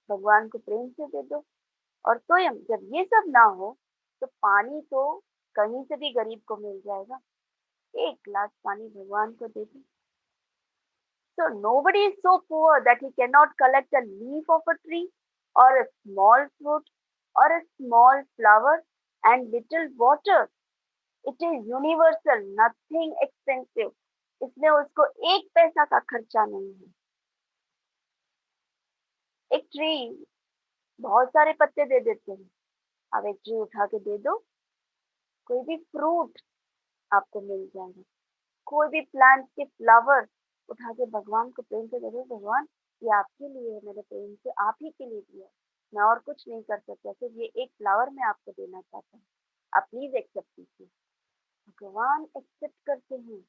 भगवान को प्रेम से दे दो। और स्वयं जब ये सब ना हो, तो पानी तो कहीं से भी गरीब को मिल जाएगा, एक गिलास पानी भगवान को दे दो। So nobody is so poor that he cannot collect a leaf of a tree or a small fruit or a small flower and little water. It is universal, nothing expensive. इसमें उसको एक पैसा का खर्चा नहीं है। एक ट्री बहुत सारे पत्ते दे देते हैं, आप एक ट्री उठा के दे दो, कोई भी फ्रूट आपको मिल जाएगा। कोई भी प्लांट के फ्लावर उठा के भगवान को प्रेम से दे दो, भगवान ये आपके लिए है, मेरे प्रेम से आप ही के लिए दिया है, मैं और कुछ नहीं कर सकता, सिर्फ ये एक फ्लावर मैं आपको देना चाहता हूँ, आप प्लीज एक्सेप्ट कीजिए। भगवान एक्सेप्ट करते हैं।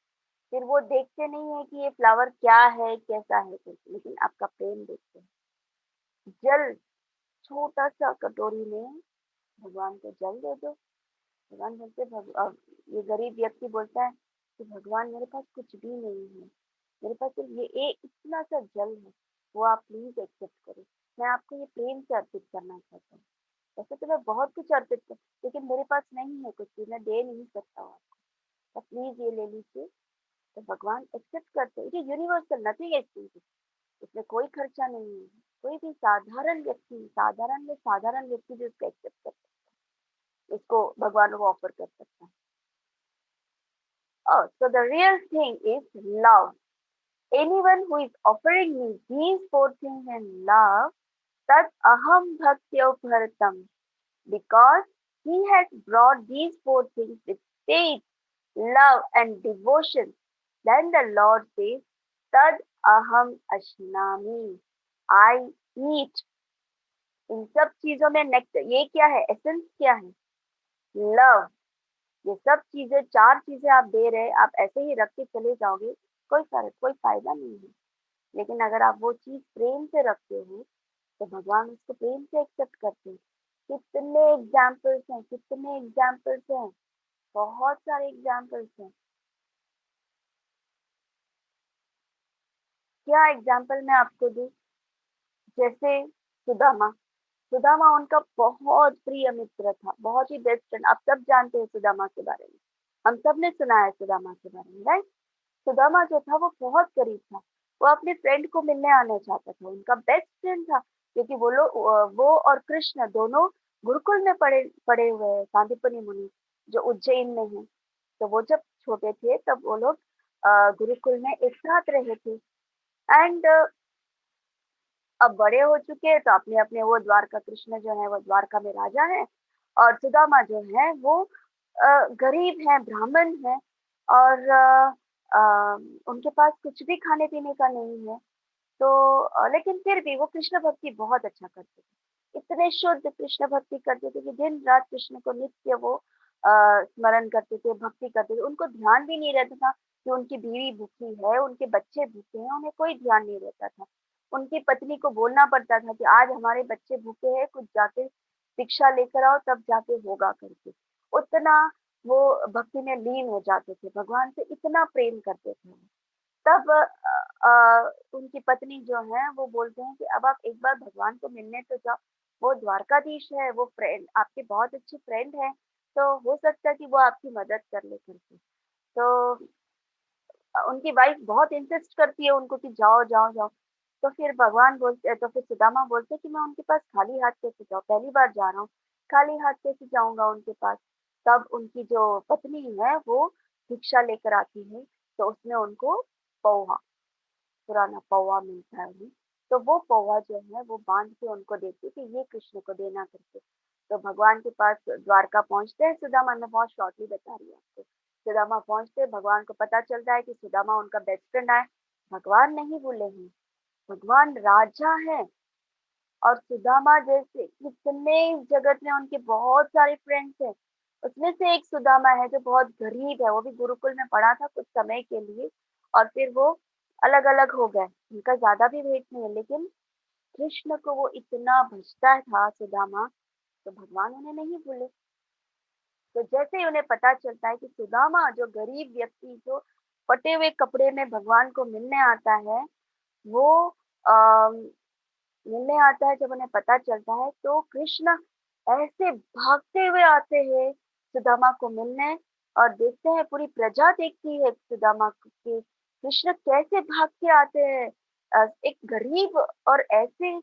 फिर वो देखते नहीं है कि ये फ्लावर क्या है, कैसा है करके, लेकिन आपका प्रेम देखते हैं। जल, छोटा सा कटोरी में भगवान को जल दे दो। भगवान बोलते ये गरीब व्यक्ति बोलता है कि भगवान मेरे पास कुछ भी नहीं है, मेरे पास सिर्फ ये एक इतना सा जल है, वो आप प्लीज एक्सेप्ट करो, मैं आपको ये प्रेम से अर्पित करना चाहता हूँ। वैसे तो मैं बहुत कुछ अर्पित कर, लेकिन मेरे पास नहीं है कुछ भी, मैं दे नहीं सकता हूँ आपको, तो प्लीज ये ले लीजिए। तो भगवान एक्सेप्ट करते हैं। ये यूनिवर्सल, नथिंग एक्सपेंसिव, इसमें कोई खर्चा नहीं है। कोई भी साधारण व्यक्ति, साधारण में साधारण व्यक्ति भी उसको एक्सेप्ट कर सकता है, इसको भगवान को ऑफर कर सकता है। Oh, so the real thing is love. Anyone who is offering me these four things in love, tat aham bhaktyopartam, because he has brought these four things with faith, love, and devotion. Then the Lord says, tad aham ashnami. I eat. इन सब चीजों में next ये क्या है, essence क्या है? Love. ये सब चीजें, चार चीजें आप दे रहे, आप ऐसे ही रख के चले जाओगे, कोई फर्क, कोई फायदा नहीं है। लेकिन अगर आप वो चीज प्रेम से रखते हो, तो भगवान उसको प्रेम से एक्सेप्ट करते हैं। कितने एग्जाम्पल्स हैं, कितने एग्जाम्पल्स हैं, बहुत सारे एग्जाम्पल्स हैं। क्या एग्जाम्पल मैं आपको दूं? जैसे सुदामा। सुदामा उनका बहुत प्रिय मित्र था, बहुत ही बेस्ट फ्रेंड। आप सब जानते हैं सुदामा के बारे में, हम सब ने सुना है सुदामा के बारे में, राइट? सुदामा जो था वो बहुत गरीब था, वो अपने फ्रेंड को मिलने आना चाहता था, उनका बेस्ट फ्रेंड था, क्योंकि वो लोग, वो और कृष्ण दोनों गुरुकुल में पढ़े पढ़े हुए हैं, सांदीपनि मुनि जो उज्जैन में है। तो वो जब छोटे थे तब वो लोग गुरुकुल में एक साथ रहे थे। एंड अब बड़े हो चुके हैं, तो अपने अपने, वो द्वारका कृष्ण जो है वो द्वारका में राजा है, और सुदामा जो है वो गरीब है, ब्राह्मण है, और अ, उनके पास कुछ भी खाने पीने का नहीं है। तो लेकिन फिर भी वो कृष्ण भक्ति बहुत अच्छा करते थे। इतने शुद्ध कृष्ण भक्ति करते थे कि दिन रात कृष्ण को नित्य वो स्मरण करते थे, भक्ति करते थे। उनको ध्यान भी नहीं रहता था कि उनकी बीवी भूखी है, उनके बच्चे भूखे हैं, उन्हें कोई ध्यान नहीं रहता था। उनकी पत्नी को बोलना पड़ता था कि आज हमारे बच्चे भूखे हैं, कुछ जाके भिक्षा लेकर आओ तब जाके होगा करके। उतना वो भक्ति में लीन हो जाते थे, भगवान से इतना प्रेम करते थे। तब उनकी पत्नी जो है वो बोलते हैं कि अब आप एक बार भगवान को मिलने तो जाओ, वो द्वारकाधीश है, वो फ्रेंड आपकी बहुत अच्छी फ्रेंड है, तो हो सकता है कि वो आपकी मदद कर ले करके। तो उनकी वाइफ बहुत इंसिस्ट करती है उनको कि जाओ जाओ जाओ। तो फिर भगवान बोलते, तो फिर सुदामा बोलते कि मैं उनके पास खाली हाथ कैसे जाऊँ, पहली बार जा रहा हूँ, खाली हाथ कैसे जाऊंगा उनके पास। तब उनकी जो पत्नी है वो भिक्षा लेकर आती है, तो उसमें उनको पोहा, पुराना पौवा मिलता है उन्हें। तो वो पौवा जो है वो बांध के उनको देती कि ये कृष्ण को देना करके। तो भगवान के पास द्वारका पहुंचते हैं सुदामा, मैं बहुत शॉर्टली बता रही हूँ आपको। सुदामा पहुंचते, भगवान को पता चलता है कि सुदामा उनका बेस्ट फ्रेंड है। भगवान नहीं भूले हैं, भगवान राजा है। और सुदामा जैसे कितने इस जगत में उनके बहुत सारे फ्रेंड्स हैं, उसमें से एक सुदामा है जो बहुत गरीब है, वो भी गुरुकुल में पढ़ा था कुछ समय के लिए, और फिर वो अलग अलग हो गए, उनका ज्यादा भी भेंट नहीं है, लेकिन कृष्ण को वो इतना भजता था सुदामा, तो भगवान उन्हें नहीं भूले। तो जैसे ही उन्हें पता चलता है कि सुदामा जो गरीब व्यक्ति जो फटे हुए कपड़े में भगवान को मिलने आता है, वो मिलने आता है, जब उन्हें पता चलता है तो कृष्ण ऐसे भागते हुए आते हैं सुदामा को मिलने। और देखते हैं, पूरी प्रजा देखती है सुदामा को कि कृष्ण कैसे भाग के आते हैं, एक गरीब और ऐसे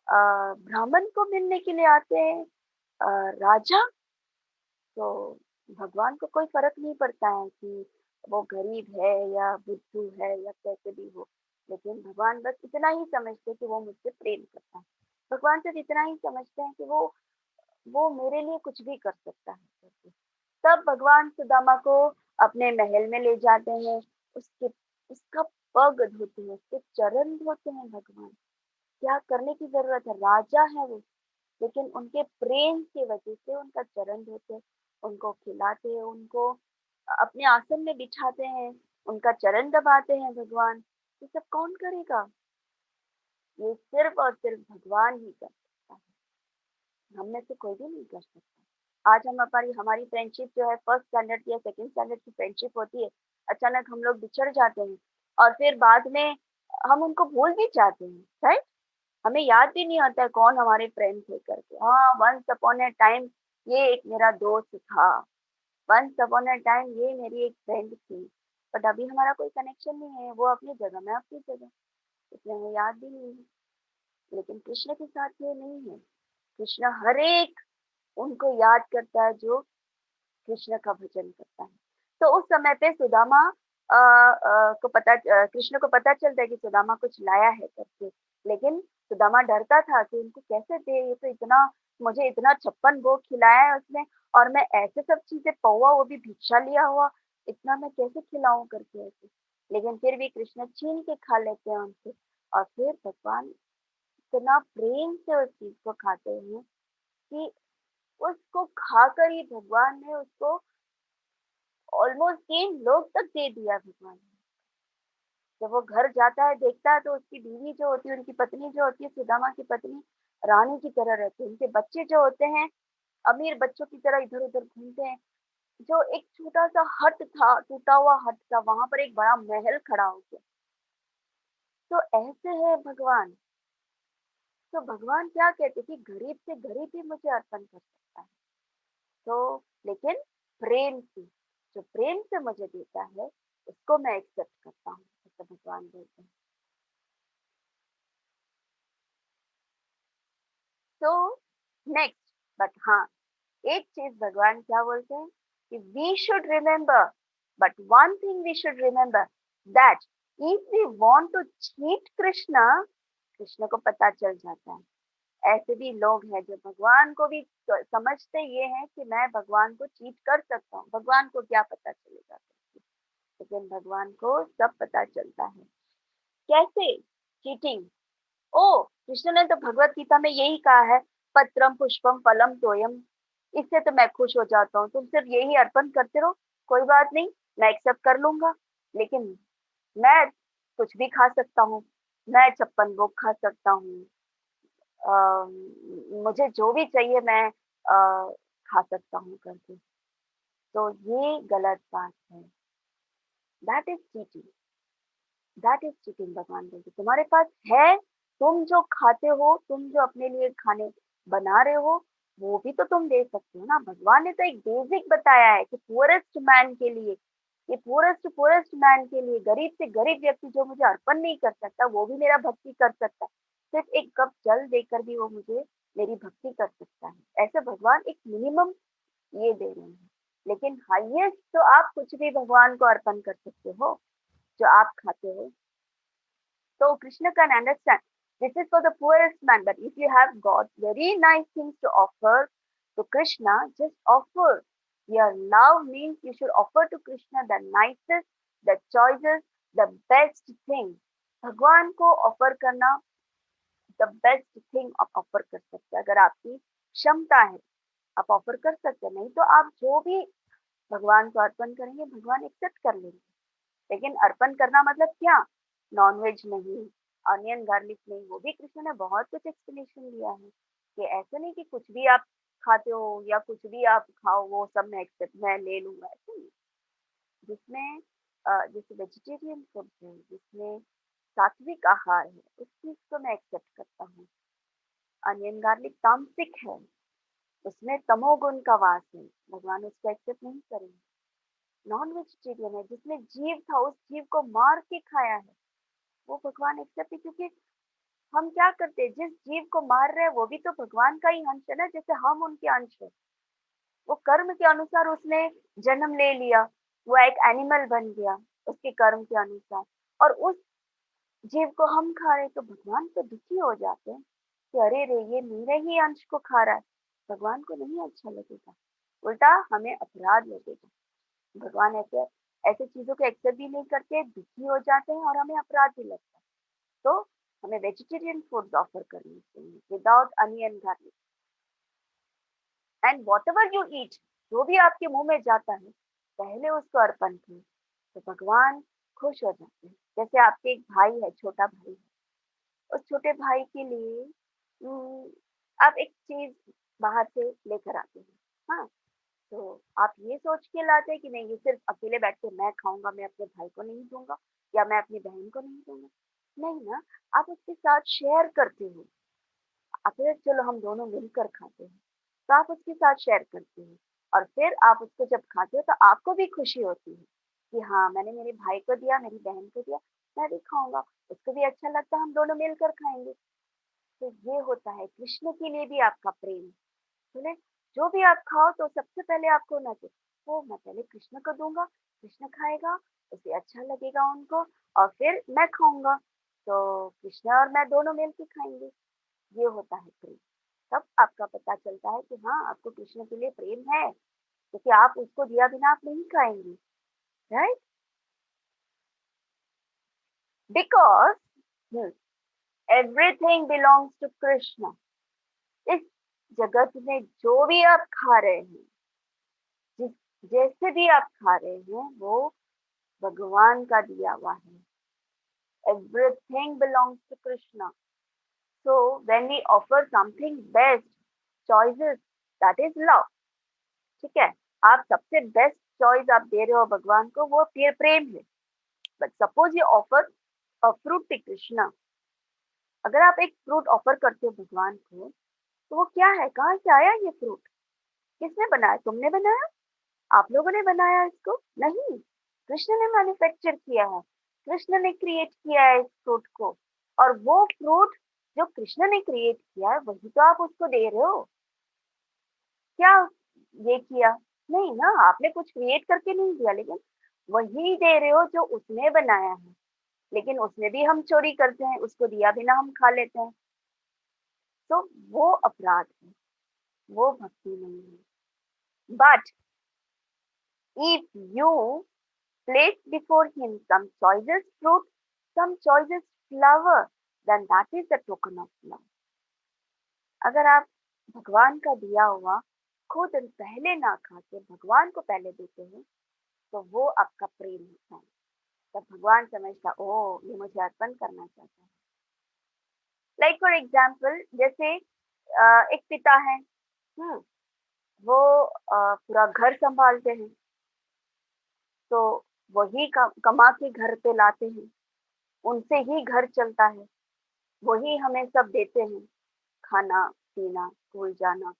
ब्राह्मण को मिलने के लिए आते हैं, राजा। तो भगवान को कोई फर्क नहीं पड़ता है कि वो गरीब है या बुद्धू है या कैसे भी हो, लेकिन भगवान बस इतना ही समझते हैं कि वो मुझसे प्रेम करता है। भगवान सिर्फ इतना ही समझते हैं कि वो मेरे लिए कुछ भी कर सकता है करके। तब भगवान सुदामा को अपने महल में ले जाते हैं, उसके उसका पग धोते हैं, उसके चरण धोते हैं भगवान। क्या करने की जरूरत है, राजा है वो, लेकिन उनके प्रेम की वजह से उनका चरण धोते, उनको खिलाते, उनको अपने आसन में बिठाते हैं, उनका चरण दबाते हैं भगवान। ये सब कौन करेगा? ये सिर्फ और सिर्फ भगवान ही कर सकता है, हम में से कोई भी नहीं कर सकता। आज हम हमारी हमारी फ्रेंडशिप जो है फर्स्ट स्टैंडर्ड या सेकंड स्टैंडर्ड की फ्रेंडशिप होती है, अचानक हम लोग बिछड़ जाते हैं और फिर बाद में हम उनको भूल भी जाते हैं, राइट? हमें याद भी नहीं आता है कौन हमारे फ्रेंड थे करके। हाँ, वंस अपॉन ए टाइम ये एक मेरा दोस्त था, वंस अपॉन अ टाइम ये मेरी एक फ्रेंड थी, बट अभी हमारा कोई कनेक्शन नहीं है, वो अपनी जगह, मैं अपनी जगह, इसलिए हमें याद भी नहीं है। लेकिन कृष्ण के साथ ये नहीं है, कृष्ण हर एक उनको याद करता है जो कृष्ण का भजन करता है। तो उस समय पे सुदामा कृष्ण को पता चलता है कि सुदामा कुछ लाया है करके, लेकिन सुदामा डरता था कि उनको कैसे दे, ये तो इतना, मुझे इतना 56 भोग खिलाया है उसने, और मैं ऐसे सब चीजें पौवा, वो भी भिक्षा लिया हुआ, इतना मैं कैसे खिलाऊं करके ऐसे। लेकिन फिर भी कृष्ण छीन के खा लेते हैं उनसे, और फिर भगवान इतना प्रेम से उस चीज को खाते हैं कि उसको खाकर ही भगवान ने उसको ऑलमोस्ट 3 लोग तक दे दिया भगवान ने। जब वो घर जाता है, देखता है, तो उसकी बीवी जो होती है, उनकी पत्नी जो होती है, सुदामा की पत्नी, रानी की तरह रहती है। उनके बच्चे जो होते हैं, अमीर बच्चों की तरह इधर-उधर घूमते हैं। जो एक छोटा-सा हट था, टूटा हुआ हट था, वहाँ पर एक बड़ा महल खड़ा हो गया। तो ऐसे है भगवान। तो भगवान क्या कहते हैं कि गरीब से गरीब भी मुझे अर्पण कर सकता है। तो लेकिन प्रेम से, जो प्रेम से मुझे देता है, उसको मैं एक्सेप्ट करता हूँ, ऐसा भगवान बोलते हैं। तो नेक्स्ट, बट हाँ, एक चीज भगवान क्या बोलते हैं कि we should remember, but one thing we should remember, that if we want to cheat Krishna, Krishna को पता चल जाता है। ऐसे भी लोग हैं जो भगवान को भी समझते ये हैं कि मैं भगवान को चीट कर सकता हूँ, भगवान को क्या पता चलेगा, लेकिन भगवान को सब पता चलता है। कैसे चीटिंग? ओ, कृष्ण ने तो भगवत गीता में यही कहा है, पत्रम पुष्पम फलम तोयम, इससे तो मैं खुश हो जाता हूँ, तुम सिर्फ यही अर्पण करते रहो, कोई बात नहीं, मैं एक्सेप्ट कर लूंगा। लेकिन मैं कुछ भी खा सकता हूँ, मैं 56 भोग खा सकता हूँ, मुझे जो भी चाहिए मैं खा सकता हूँ करके। तो ये गलत बात है। That is cheating, that is cheating. भगवान बोलते तुम्हारे पास है, तुम जो खाते हो, तुम जो अपने लिए खाने बना रहे हो, वो भी तो तुम दे सकते हो ना। भगवान ने तो एक बेसिक बताया है कि पुअरेस्ट मैन के लिए, ये पुअरेस्ट मैन के लिए, गरीब से गरीब व्यक्ति जो मुझे अर्पण नहीं कर सकता, वो भी मेरा भक्ति कर सकता है। सिर्फ एक कप जल देकर भी वो मुझे मेरी भक्ति कर सकता है। ऐसे भगवान एक मिनिमम ये दे रहे हैं। लेकिन हाईएस्ट तो आप कुछ भी भगवान को अर्पण कर सकते हो जो आप खाते हो। So Krishna can understand this is for the poorest man, but if you have got very nice things to offer to Krishna, just offer. Your love means you should offer to Krishna the nicest, the choicest, the best thing. भगवान को offer करना the best thing आप offer कर सकते हैं। अगर आपकी क्षमता है आप ऑफर कर सकते हैं, नहीं तो आप जो भी भगवान को अर्पण करेंगे भगवान एक्सेप्ट कर लेंगे। लेकिन अर्पण करना मतलब क्या? नॉनवेज नहीं, अनियन गार्लिक नहीं, वो भी कृष्ण ने बहुत कुछ एक्सप्लेनेशन दिया है कि ऐसे नहीं कि कुछ भी आप खाते हो या कुछ भी आप खाओ वो सब मैं एक्सेप्ट मैं ले लूंगा, ऐसे नहीं। जिसमें जैसे वेजिटेरियन फूड है, जिसमें सात्विक आहार है, उस चीज को मैं एक्सेप्ट करता हूँ। अनियन गार्लिक तामसिक है, उसमें तमोगुण का वास है, भगवान उसको एक्सेप्ट नहीं करेंगे। नॉन वेजिटेरियन है जिसमें जीव था, उस जीव को मार के खाया है, वो भगवान एक्सेप्ट है। क्योंकि हम क्या करते हैं, जिस जीव को मार रहे हैं वो भी तो भगवान का ही अंश है ना, जैसे हम उनके अंश है। वो कर्म के अनुसार उसने जन्म ले लिया, वो एक एनिमल बन गया उसके कर्म के अनुसार, और उस जीव को हम खा रहे तो भगवान तो दुखी हो जाते हैं कि अरे रे ये मेरे ही अंश को खा रहा है। भगवान को नहीं अच्छा लगेगा, उल्टा हमें अपराध लगेगा। भगवान ऐसे ऐसे चीजों को एक्सेप्ट भी नहीं करते, दुखी हो जाते हैं और हमें अपराध भी लगता है। तो हमें वेजिटेरियन फूड ऑफर करनी चाहिए without onion garlic. And what ever you eat, जो भी आपके मुंह में जाता है पहले उसको अर्पण करें तो भगवान खुश हो जाते हैं। जैसे आपके एक भाई है, छोटा भाई है, उस छोटे भाई के लिए आप एक चीज बाहर से लेकर आते हैं, हाँ, तो आप ये सोच के लाते हैं कि नहीं ये सिर्फ अकेले बैठ के मैं खाऊंगा, मैं अपने भाई को नहीं दूंगा या मैं अपनी बहन को नहीं दूंगा। नहीं ना, आप उसके साथ शेयर करते हो। आप चलो हम दोनों मिलकर खाते हैं, तो आप उसके साथ शेयर करते हो, और फिर आप उसको जब खाते हो तो आपको भी खुशी होती है कि हाँ मैंने मेरे भाई को दिया, मेरी बहन को दिया, मैं भी खाऊंगा, उसको भी अच्छा लगता है, हम दोनों मिलकर खाएंगे। तो ये होता है कृष्ण के लिए भी आपका प्रेम। बोले जो भी आप खाओ तो सबसे पहले आपको ना चाहिए वो मैं पहले कृष्ण को दूंगा, कृष्ण खाएगा, उसे अच्छा लगेगा उनको, और फिर मैं खाऊंगा, तो कृष्ण और मैं दोनों मिल के खाएंगे। ये होता है प्रेम। तब आपका पता चलता है कि हाँ आपको कृष्ण के लिए प्रेम है, क्योंकि आप उसको दिया बिना आप नहीं खाएंगे, right? Because everything belongs to Krishna. इस जगत में जो भी आप खा रहे हैं, जिस जैसे भी आप खा रहे हैं वो भगवान का दिया हुआ है। Everything belongs to Krishna. So when we offer something best choices, that is love. ठीक है, आप सबसे बेस्ट चॉइस आप दे रहे हो भगवान को, वो प्रेम है। But suppose you offer a fruit to Krishna. अगर आप एक फ्रूट ऑफर करते हो भगवान को, तो वो क्या है, कहाँ से आया ये फ्रूट, किसने बनाया, तुमने बनाया, आप लोगों ने बनाया इसको? नहीं, कृष्ण ने मैन्युफैक्चर किया है, कृष्ण ने क्रिएट किया है इस फ्रूट को। और वो फ्रूट जो कृष्ण ने क्रिएट किया है वही तो आप उसको दे रहे हो। क्या ये किया? नहीं ना, आपने कुछ क्रिएट करके नहीं दिया, लेकिन वही दे रहे हो जो उसने बनाया है। लेकिन उसने भी हम चोरी करते हैं, उसको दिया बिना हम खा लेते हैं, तो वो अपराध है, वो भक्ति नहीं है। But if you place before him some choicest fruit, some choicest flower, then that is the token of love. अगर आप भगवान का दिया हुआ खुद पहले ना खा के भगवान को पहले देते हैं, तो वो आपका प्रेम होता है। तब भगवान समझता, ओ ये मुझे अर्पण करना चाहता है। लाइक फॉर एग्जाम्पल, जैसे एक पिता है, हम्म, वो पूरा घर संभालते हैं, तो वही कमा के घर पे लाते हैं, उनसे ही घर चलता है, वही हमें सब देते हैं, खाना पीना, स्कूल जाना,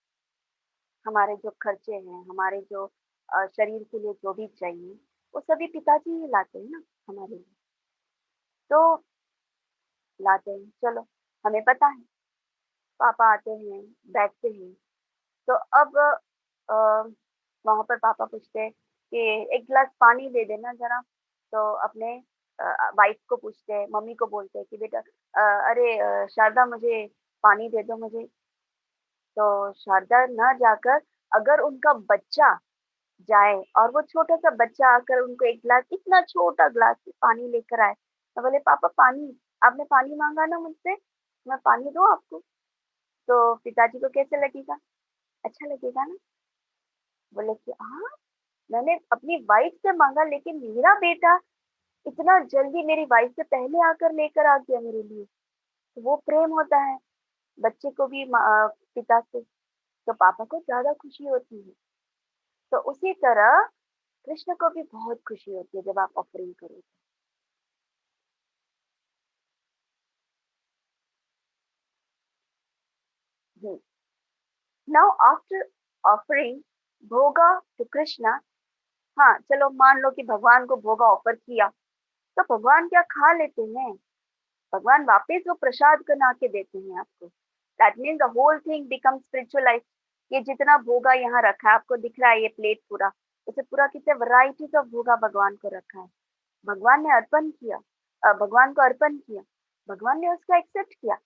हमारे जो खर्चे हैं, हमारे जो शरीर के लिए जो भी चाहिए, वो सभी पिताजी ही लाते हैं ना हमारे लिए। तो लाते हैं, चलो, हमें पता है, पापा आते हैं, बैठते हैं, तो अब वहाँ पर पापा पूछते हैं कि एक गिलास पानी दे देना ज़रा, तो अपने वाइफ को पूछते हैं, मम्मी को बोलते हैं कि बेटा अरे शारदा मुझे पानी दे दो मुझे। तो शारदा ना जाकर, अगर उनका बच्चा जाए और वो छोटा-सा बच्चा आकर उनको एक गिलास, इतना छोटा गिलास पानी लेकर आए, तो बोले, "पापा पानी, आपने पानी माँगा ना मुझसे, मैं पानी दूँ आपको?" तो पिताजी को कैसे लगेगा? अच्छा लगेगा ना? बोले कि हाँ, मैंने अपनी वाइफ से माँगा, लेकिन मेरा बेटा इतना जल्दी मेरी वाइफ से पहले आकर लेकर आ गया मेरे लिए। तो वो प्रेम होता है, बच्चे को भी पिता से, तो पापा को ज़्यादा खुशी होती है। तो उसी तरह कृष्ण को भी बहुत खुशी होती है जब आप ऑफरिंग करो। हुँ। नाउ आफ्टर ऑफरिंग भोगा टू कृष्णा, हाँ, चलो मान लो कि भगवान को भोगा ऑफर किया, तो भगवान क्या खा लेते हैं? भगवान वापस वो प्रसाद बना के देते हैं आपको। That means the whole thing become spiritualise. ये जितना भोगा यहाँ रखा है, आपको दिख रहा है ये प्लेट पूरा, इसे पूरा कितने वैराइटीज़ ऑफ भोगा भगवान को रखा है। भगवान ने अर्पण किया, भगवान को अर्पण किया, भगवान ने उसको एक्सेप्ट किया।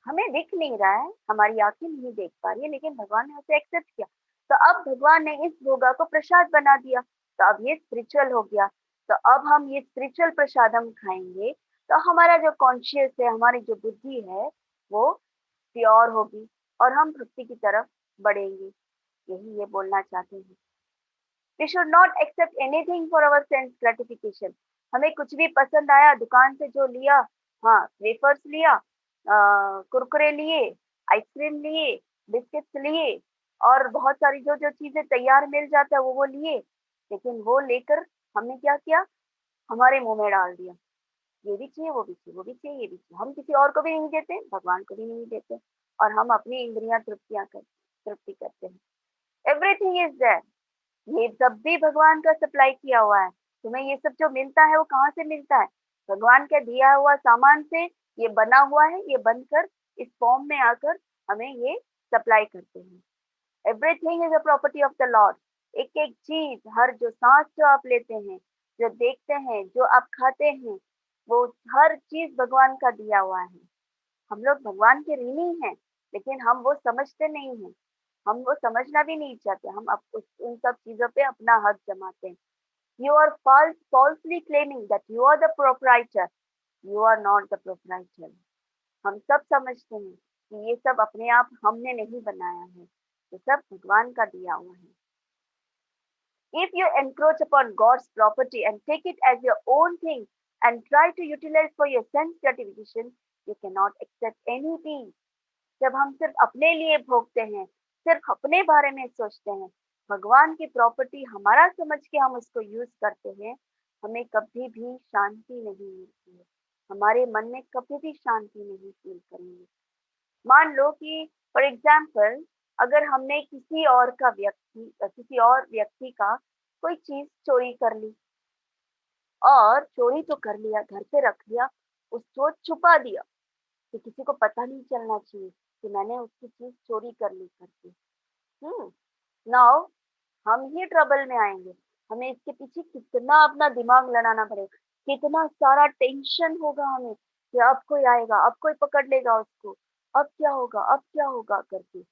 हमें दिख नहीं रहा है, हमारी आँखें नहीं देख पा रही है, लेकिन भगवान ने उसे एक्सेप्ट किया। तो अब भगवान ने इस भोगा को प्रसाद बना दिया, तो अब ये स्पिरिचुअल हो गया। तो अब हम ये स्पिरिचुअल प्रसाद हम खाएँगे, तो हमारा जो कॉन्शियस है, हमारी जो बुद्धि है, वो प्योर होगी और हम भक्ति की तरफ बढ़ेंगे। यही ये बोलना चाहते हैं। We should not accept anything for our sense gratification. हमें कुछ भी पसंद आया, दुकान से जो लिया, हाँ, वेफर्स लिया, कुरकुरे लिए, आइसक्रीम लिए, बिस्किट्स लिए, और बहुत सारी जो जो चीजें तैयार मिल जाता है वो लिए, लेकिन वो लेकर हमने क्या किया? हमारे मुंह में डाल दिया। ये भी चाहिए, वो भी चाहिए, वो भी चाहिए, ये भी चाहिए। हम किसी और को भी नहीं देते, भगवान को भी नहीं देते, और हम अपनी इंद्रियां तृप्ति करते हैं। Everything is there. ये सब भी भगवान का सप्लाई किया हुआ है। तुम्हें ये सब जो मिलता है वो कहाँ से मिलता है? भगवान का दिया हुआ सामान से ये बना हुआ है, ये बनकर इस फॉर्म में आकर हमें ये सप्लाई करते हैं। Everything is a property of the Lord. एक एक चीज, हर जो सांस जो आप लेते हैं, जो देखते हैं, जो आप खाते हैं, वो हर चीज भगवान का दिया हुआ है। हम लोग भगवान के ऋणी हैं, लेकिन हम वो समझते नहीं हैं। हम वो समझना भी नहीं चाहते। हम उन सब चीजों पे अपना हक जमाते हैं। You are falsely claiming that you are the proprietor. You are not the proprietor. हम सब समझते हैं कि ये सब अपने आप हमने नहीं बनाया है, ये सब भगवान का दिया हुआ है। If you encroach upon God's property and take it as your own thing and try to utilize for your sense gratification, you cannot accept any peace. जब हम सिर्फ अपने लिए भोगते हैं, सिर्फ अपने बारे में सोचते हैं, भगवान की प्रॉपर्टी हमारा समझ के हम उसको यूज करते हैं, हमें कभी भी शांति नहीं मिलती है। हमारे मन में कभी भी शांति नहीं फील करेंगे। मान लो कि फॉर एग्जाम्पल, अगर हमने किसी और व्यक्ति का कोई चीज चोरी कर ली, और चोरी तो कर लिया, घर पे रख लिया, उसको छुपा दिया कि किसी को पता नहीं चलना चाहिए कि मैंने उसकी चीज चोरी कर ली करके। हम्म। नाउ हम ही ट्रबल में आएंगे। हमें इसके पीछे कितना अपना दिमाग लड़ाना पड़ेगा, कितना सारा टेंशन होगा हमें कि अब कोई आएगा, अब कोई पकड़ लेगा उसको, अब क्या होगा, अब क्या होगा करके।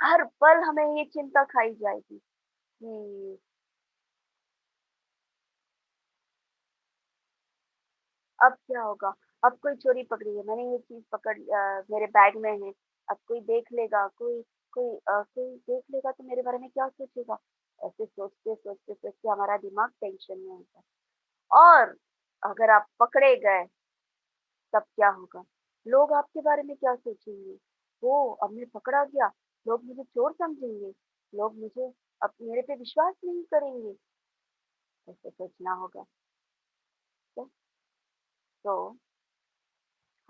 हर पल हमें ये चिंता खाई जाएगी कि अब क्या होगा, अब कोई चोरी पकड़ी है, मैंने ये चीज मेरे बैग में है, अब कोई देख लेगा, कोई देख लेगा तो मेरे बारे में क्या सोचेगा? ऐसे सोचते हमारा दिमाग टेंशन में होता है। और अगर आप पकड़े गए तब क्या होगा? लोग आपके बारे में क्या सोचेंगे? वो अब मैं पकड़ा गया, लोग मुझे चोर समझेंगे, लोग मुझे अब मेरे पे विश्वास नहीं करेंगे। ऐसे सोचना होगा। तो तो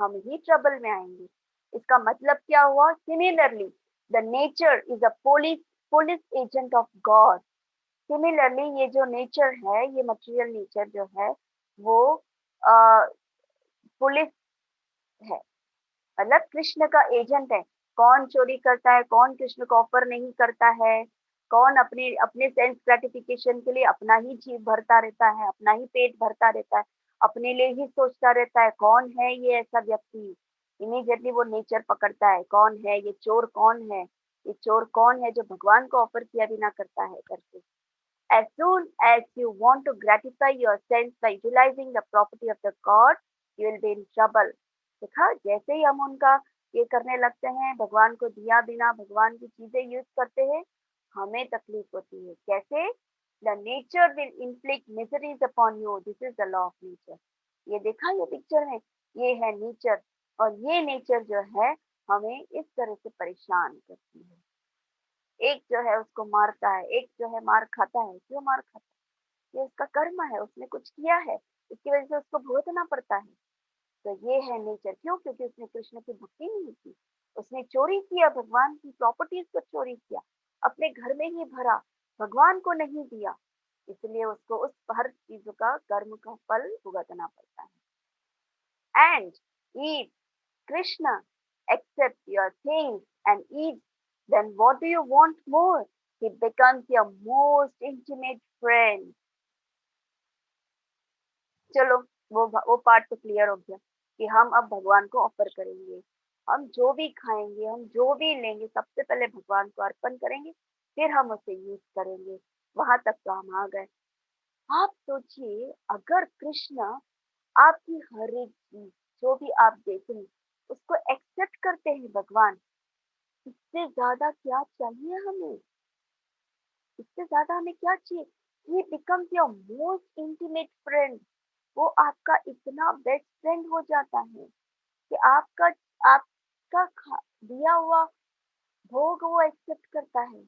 हम ही ट्रबल में आएंगे। इसका मतलब क्या हुआ? Similarly the nature is a police agent of God. Similarly ये जो नेचर है, ये मटेरियल नेचर जो है, वो पुलिस है, मतलब कृष्ण का एजेंट है। कौन चोरी करता है, कौन कृष्ण को ऑफर नहीं करता है, कौन अपने अपने सेंस ग्रेटिफिकेशन के लिए अपना ही जीव भरता रहता है, अपना ही पेट भरता रहता है, अपने लिए ही सोचता रहता है, कौन है ये ऐसा व्यक्ति? इमीडिएटली वो नेचर पकड़ता है, कौन है ये चोर, कौन है ये चोर, कौन है जो भगवान को ऑफर किया बिना करता है करके। As soon as you want to gratify your sense by utilizing the property of the god, you will be in trouble. देखा, जैसे ही हम उनका ये करने लगते हैं, भगवान को दिया बिना भगवान की चीजें यूज करते हैं, हमें तकलीफ होती है। कैसे? The nature will inflict miseries upon you. This is the law of nature. ये देखा ये पिक्चर में, ये है नेचर, और ये नेचर जो है हमें इस तरह से परेशान करती है। एक जो है उसको मारता है, एक जो है मार खाता है। क्यों मार खाता है? ये उसका कर्म है, उसने कुछ किया है, इसकी वजह से उसको भुगतना पड़ता है। तो ये है नेचर। क्यों? क्योंकि उसने कृष्ण की भक्ति नहीं की, उसने चोरी किया, भगवान की प्रॉपर्टीज को चोरी किया, अपने घर में ही भरा, भगवान को नहीं दिया, इसलिए उसको उस हर चीज का कर्म का फल भुगतना पड़ता है। And if Krishna accepts your things and eats, then what do you want more? He becomes your most intimate friend. चलो, वो पार्ट तो क्लियर हो गया कि हम अब भगवान को ऑफर करेंगे। हम जो भी खाएंगे, हम जो भी लेंगे, सबसे पहले भगवान को अर्पण करेंगे, फिर हम उसे यूज करेंगे। वहां तक तो हम आ गए। आप सोचिए, अगर कृष्ण आपकी हर एक चीज, जो भी आप देते हैं, उसको एक्सेप्ट करते हैं भगवान, इससे ज्यादा क्या चाहिए हमें? इससे ज्यादा हमें क्या चाहिए? ही becomes your most intimate friend. वो आपका इतना बेस्ट फ्रेंड हो जाता है कि आपका दिया हुआ भोग वो एक्सेप्ट करता है।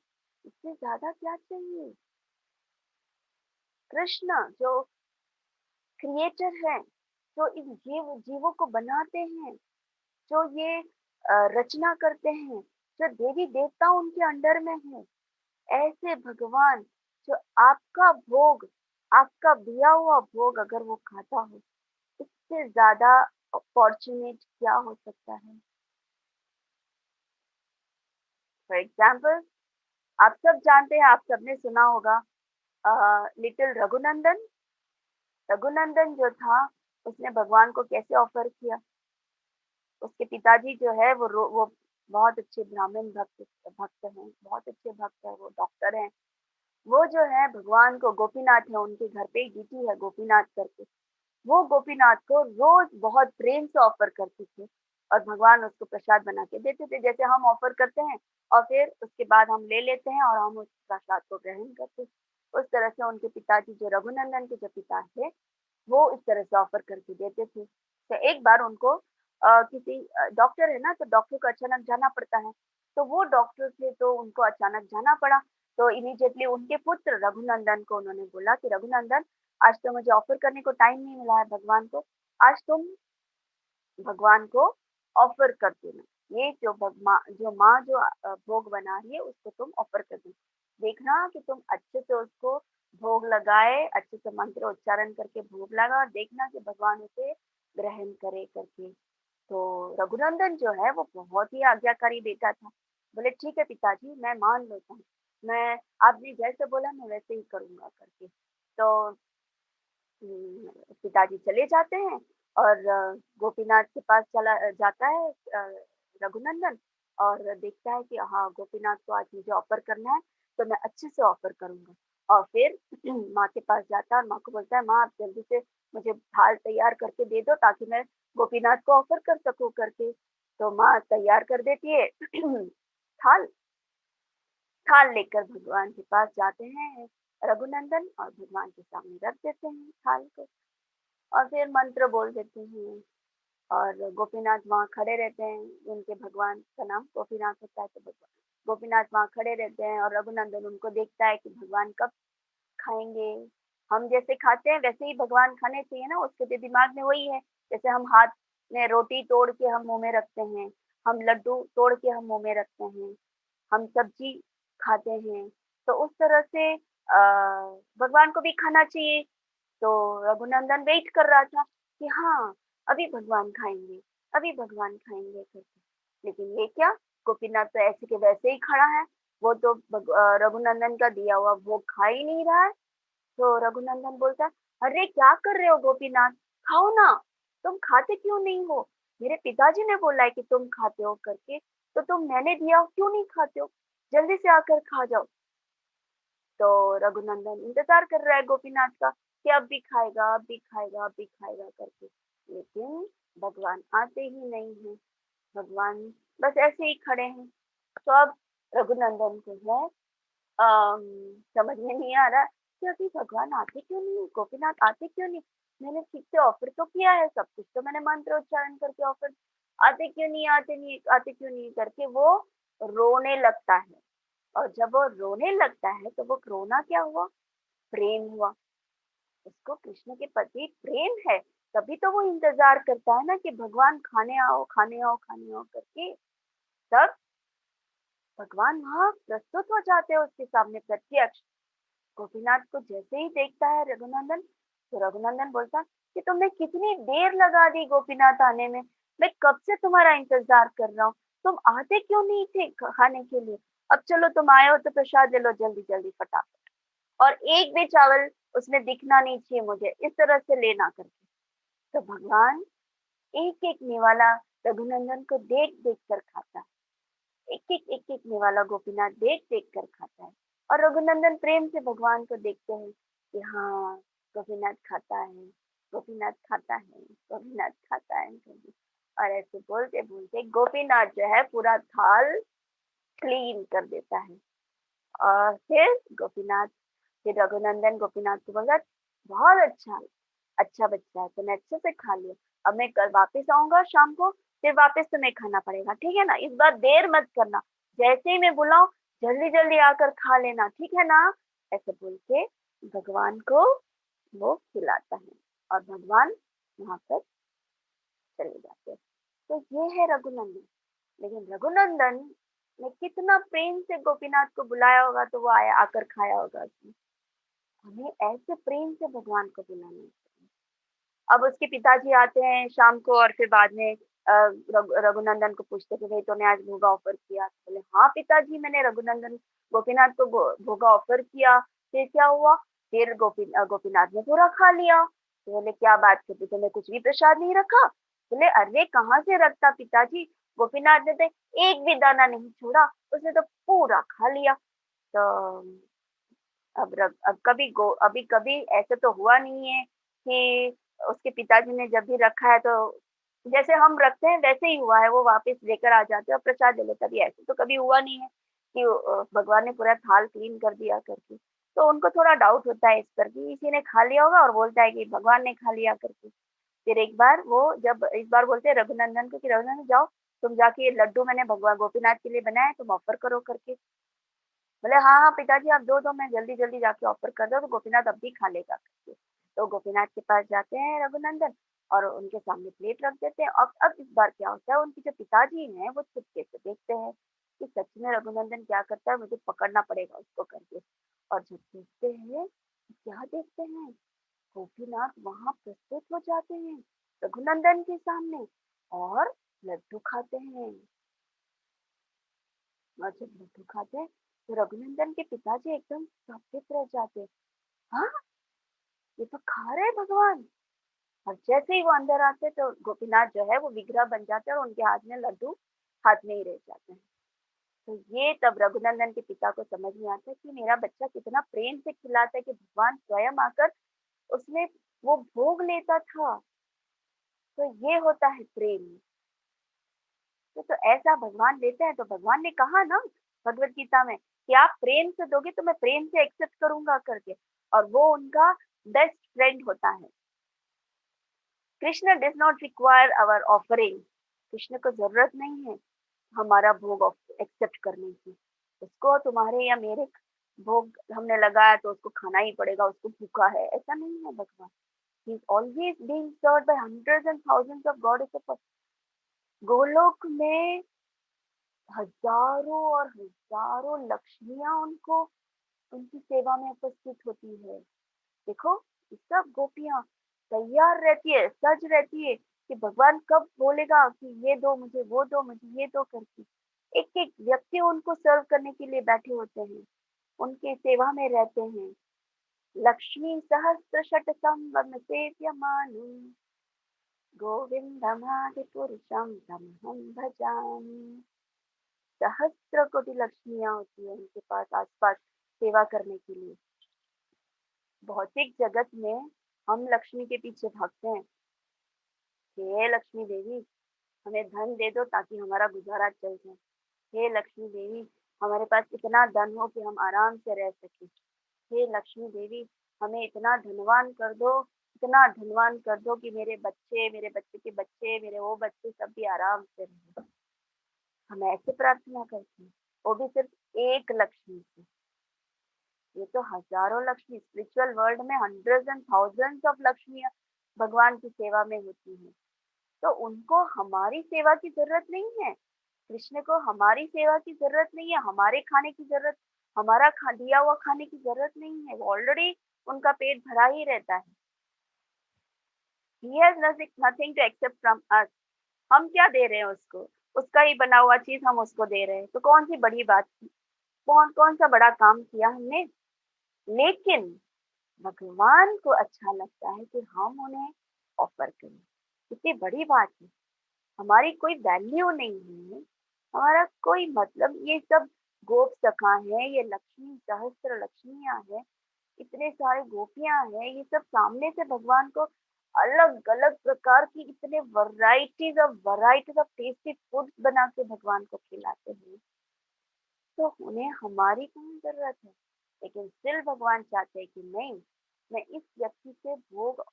इससे ज्यादा क्या चाहिए? कृष्ण जो क्रिएटर है, जो इन जीवों को बनाते हैं, जो ये रचना करते हैं, जो देवी देवता उनके अंडर में है, ऐसे भगवान जो आपका भोग, आपका दिया हुआ भोग अगर वो खाता हो, इससे ज्यादा फॉर्चुनेट क्या हो सकता है? फॉर एग्जाम्पल, आप सब जानते हैं, आप सबने सुना होगा लिटिल रघुनंदन। रघुनंदन जो था, उसने भगवान को कैसे ऑफर किया? उसके पिताजी जो है वो बहुत अच्छे ब्राह्मण भक्त भक्त हैं, बहुत अच्छे भक्त है, वो डॉक्टर हैं। वो जो है भगवान को, गोपीनाथ है उनके घर पे, ड्यूटी है गोपीनाथ करके, वो गोपीनाथ को रोज बहुत प्रेम से ऑफर करते थे, और भगवान उसको प्रसाद बना के देते थे, जैसे हम ऑफर करते हैं और फिर उसके बाद हम ले लेते हैं और हम उस प्रसाद को ग्रहण करते हैं। उस तरह से उनके पिताजी, जो रघुनंदन के जो पिता थे, वो इस तरह से ऑफर करके देते थे। तो एक बार उनको किसी डॉक्टर है ना, तो डॉक्टर को अचानक जाना पड़ता है, तो वो डॉक्टर थे तो उनको अचानक जाना पड़ा। तो इमीडिएटली उनके पुत्र रघुनंदन को उन्होंने बोला कि रघुनंदन, आज तो मुझे ऑफर करने को टाइम नहीं मिला है भगवान को, आज तुम भगवान को ऑफर कर देना। ये जो माँ जो भोग बना रही है, उसको तुम ऑफर कर देना। देखना कि तुम अच्छे से उसको भोग लगाए, अच्छे से मंत्र उच्चारण करके भोग लगा, और देखना कि भगवान उसे ग्रहण करे करके। तो रघुनंदन जो है वो बहुत ही आज्ञाकारी बेटा था। बोले ठीक है पिताजी, मैं मान लेता हूँ, मैं आपने जैसे बोला मैं वैसे ही करूंगा करके। तो पिताजी चले जाते हैं, और गोपीनाथ के पास चला जाता है रघुनंदन, और देखता है कि हाँ, गोपीनाथ को आज मुझे ऑफर करना है, तो मैं अच्छे से ऑफर करूंगा। और फिर माँ के पास जाता है और माँ को बोलता है, माँ आप जल्दी से मुझे थाल तैयार करके दे दो, ताकि मैं गोपीनाथ को ऑफर कर सकूं करके। तो माँ तैयार कर देती है थाल। थाल लेकर भगवान के पास जाते हैं रघुनंदन, और भगवान के सामने रख देते हैं थाल को, और फिर मंत्र बोल देते हैं। और गोपीनाथ वहाँ खड़े रहते हैं, उनके भगवान का नाम गोपीनाथ होता है, तो भगवान गोपीनाथ वहाँ खड़े रहते हैं, और रघुनंदन उनको देखता है कि भगवान कब खाएंगे। हम जैसे खाते हैं वैसे ही भगवान खाने चाहिए ना, उसके भी दिमाग में वही है। जैसे हम हाथ में रोटी तोड़ के हम मुंह में रखते हैं, हम लड्डू तोड़ के हम मुंह में रखते हैं, हम सब्जी खाते हैं, तो उस तरह से भगवान को भी खाना चाहिए। तो रघुनंदन वेट कर रहा था कि हाँ, अभी भगवान खाएंगे, अभी भगवान खाएंगे करके। लेकिन ये क्या, गोपीनाथ तो ऐसे के वैसे ही खड़ा है, वो तो रघुनंदन का दिया हुआ वो खा ही नहीं रहा है। तो रघुनंदन बोलता है, अरे क्या कर रहे हो गोपीनाथ, खाओ ना, तुम खाते क्यों नहीं हो? मेरे पिताजी ने बोला है कि तुम खाते हो करके, तो तुम मैंने दिया क्यों नहीं खाते हो? जल्दी से आकर खा जाओ। तो रघुनंदन इंतजार कर रहा है गोपीनाथ का कि अब भी खाएगा, अब भी खाएगा, अब भी खाएगा करके। लेकिन भगवान आते ही नहीं है। भगवान बस ऐसे ही खड़े हैं। तो अब रघुनंदन को है अम, समझ में नहीं आ रहा कि अभी भगवान आते क्यों नहीं, गोपीनाथ आते क्यों नहीं। मैंने ठीक से ऑफर तो किया है, सब कुछ तो मैंने मंत्र उच्चारण करके ऑफर, आते क्यों नहीं, आते नहीं, आते क्यों नहीं करके वो रोने लगता है। और जब वो रोने लगता है तो वो रोना क्या हुआ, प्रेम हुआ। उसको कृष्ण के प्रति प्रेम है, तभी तो वो इंतजार करता है ना कि भगवान खाने आओ, खाने आओ, खाने आओ करके। तब भगवान वहां प्रस्तुत हो जाते हैं उसके सामने प्रत्यक्ष। गोपीनाथ को जैसे ही देखता है रघुनंदन, तो रघुनंदन बोलता कि तुमने कितनी देर लगा दी गोपीनाथ आने में, मैं कब से तुम्हारा इंतजार कर रहा हूँ, तुम आते क्यों नहीं थे खाने के लिए? अब चलो तुम आए हो तो प्रसाद ले लो जल्दी जल्दी फटाफट, और एक भी चावल उसमें दिखना नहीं चाहिए मुझे, इस तरह से लेना करके। तो भगवान एक एक निवाला रघुनंदन को देख देख कर खाता है, एक एक निवाला गोपीनाथ देख देख कर खाता है। और रघुनंदन प्रेम से भगवान को देखते हैं कि हाँ, गोपीनाथ खाता है, गोपीनाथ खाता है, गोपीनाथ खाता है करके। और ऐसे बोलते बोलते गोपीनाथ जो है पूरा थाल क्लीन कर देता है। और फिर गोपीनाथ, फिर रघुनंदन गोपीनाथ को बोला, बहुत अच्छा, अच्छा बच्चा है, तूने अच्छे से खा लिया, अब मैं कल वापस आऊंगा शाम को, फिर वापस तुम्हें खाना पड़ेगा, ठीक है ना? इस बार देर मत करना, जैसे ही मैं बुलाऊं जल्दी जल्दी आकर खा लेना, ठीक है ना? ऐसे बोल के भगवान को वो खिलाता है, और भगवान वहां पर चले जाते हैं। तो ये है रघुनंदन। लेकिन रघुनंदन ने कितना प्रेम से गोपीनाथ को बुलाया होगा, तो वो आया, आकर खाया होगा उसने। हमें ऐसे प्रेम से भगवान को बुलाना चाहिए। अब उसके पिताजी आते हैं शाम को, और फिर बाद में रघुनंदन को पूछते कि भाई तूने आज भोगा ऑफर किया? तो बोले हाँ पिताजी, मैंने रघुनंदन गोपीनाथ को भोगा ऑफर किया। फिर क्या हुआ? फिर गोपीनाथ ने पूरा खा लिया। तो बोले क्या बात करती, तूने कुछ भी प्रसाद नहीं रखा? बोले अरे कहाँ से रखता पिताजी, गोपीनाथ ने तो एक भी दाना नहीं छोड़ा, उसने तो पूरा खा लिया। तो अब कभी अभी कभी ऐसा तो हुआ नहीं है कि उसके पिताजी ने जब भी रखा है तो जैसे हम रखते हैं वैसे ही हुआ है, वो वापस लेकर आ जाते हैं और प्रसाद दे लेते हैं। अभी ऐसे तो कभी हुआ नहीं है कि भगवान ने पूरा थाल क्लीन कर दिया करके। तो उनको थोड़ा डाउट होता है इस पर कि इसी ने खा लिया होगा और बोलता है कि भगवान ने खा लिया करके। फिर एक बार वो जब इस बार बोलते हैं रघुनंदन को कि रघुनंदन जाओ, तुम जाके ये लड्डू मैंने भगवान गोपीनाथ के लिए बनाए, तुम ऑफर करो करके। बोले हाँ हाँ पिताजी आप दो दो, मैं जल्दी जल्दी जाके ऑफर कर दो तो गोपीनाथ अब भी खा लेगा करके। तो गोपीनाथ के पास जाते हैं रघुनंदन, और उनके सामने प्लेट रख देते हैं। अब इस बार क्या होता है, उनके जो पिताजी हैं वो चुपके से देखते हैं कि सच में रघुनंदन क्या करता है, मुझे पकड़ना पड़ेगा उसको करके। और जब देखते हैं तो क्या देखते हैं, गोपीनाथ वहां प्रस्तुत हो जाते हैं रघुनंदन के सामने, और लड्डू खाते हैं। और जब लड्डू खाते हैं तो रघुनंदन के पिताजी एकदम स्तब्ध रह जाते हैं। हाँ, ये तो खा रहे हैं भगवान। और जैसे ही वो अंदर आते हैं तो गोपीनाथ जो है वो विग्रह बन जाते हैं, और उनके हाथ में लड्डू हाथ में ही रह जाते हैं। तो ये तब रघुनंदन के पिता को समझ में आता है कि मेरा बच्चा कितना प्रेम से खिलाता है कि भगवान स्वयं आकर उसमें वो भोग लेता था। तो ये होता है प्रेम। तो ऐसा भगवान लेते हैं। तो भगवान ने कहा ना भगवत गीता में कि आप प्रेम से दोगे तो मैं प्रेम से एक्सेप्ट करूंगा करके, और वो उनका बेस्ट फ्रेंड होता है। Krishna does not require our offering. Krishna को जरूरत नहीं है हमारा भोग एक्सेप्ट करने की। उसको तुम्हारे या मेरे भोग हमने लगाया तो उसको खाना ही पड़ेगा, उसको भूखा है, ऐसा नहीं है भगवान। He is always being served by hundreds and thousands of goddess. Golok में हजारों और हजारों लक्ष्मियां उनको उनकी सेवा में उपस्थित होती है। देखो सब गोपियां तैयार रहती है, सज रहती है कि भगवान कब बोलेगा कि ये दो मुझे, वो दो मुझे, ये दो करके। एक एक व्यक्ति उनको सर्व करने के लिए बैठे होते हैं, उनके सेवा में रहते हैं। लक्ष्मी सहस्त्र शत संवम सेव्यमानु गोविंदमादि पुरुषम तमहं भजामि। सहस्त्र कोटि लक्ष्मियां होती है उनके पास आसपास सेवा करने के लिए। भौतिक जगत में हम लक्ष्मी के पीछे भागते हैं कि हे लक्ष्मी देवी हमें धन दे दो ताकि हमारा गुजारा चल जाए। हे लक्ष्मी देवी हमारे पास इतना धन हो कि हम आराम से रह सके। हे लक्ष्मी देवी हमें इतना धनवान कर दो, इतना धनवान कर दो कि मेरे बच्चे, मेरे बच्चे के बच्चे, मेरे वो बच्चे सब भी आराम से रहे। हम ऐसे प्रार्थना करते हैं, वो भी सिर्फ एक लक्ष्मी से। ये तो हजारों लक्ष्मी, स्पिरिचुअल वर्ल्ड में हंड्रेड्स एंड थाउजेंड्स ऑफ लक्ष्मियां भगवान की सेवा में होती हैं। तो उनको हमारी सेवा की जरूरत नहीं है। कृष्ण को हमारी सेवा की जरूरत नहीं है, हमारे खाने की जरूरत, हमारा दिया हुआ खाने की जरूरत नहीं है। वो ऑलरेडी उनका पेट भरा ही रहता है। He has nothing to accept from us। हम क्या दे रहे हैं उसको? उसका ही बना हुआ चीज हम उसको दे रहे हैं, तो कौन सी बड़ी बात थी? कौन सा बड़ा काम किया हमने? लेकिन भगवान को अच्छा लगता है कि हम उन्हें ऑफर करें। कितनी बड़ी बात है। हमारी कोई वैल्यू नहीं है, हमारा कोई मतलब, ये सब गोप सखा है, ये लक्ष्मी सहस्त्र लक्ष्मियां हैं, इतने सारे गोपियां हैं, ये सब सामने से भगवान को अलग अलग प्रकार की इतने वैरायटीज ऑफ टेस्टी फूड्स बना के भगवान को खिलाते हैं। तो उन्हें हमारी कौन जरूरत है? लेकिन स्टिल भगवान चाहते हैं कि नहीं, मैं इस व्यक्ति से भोग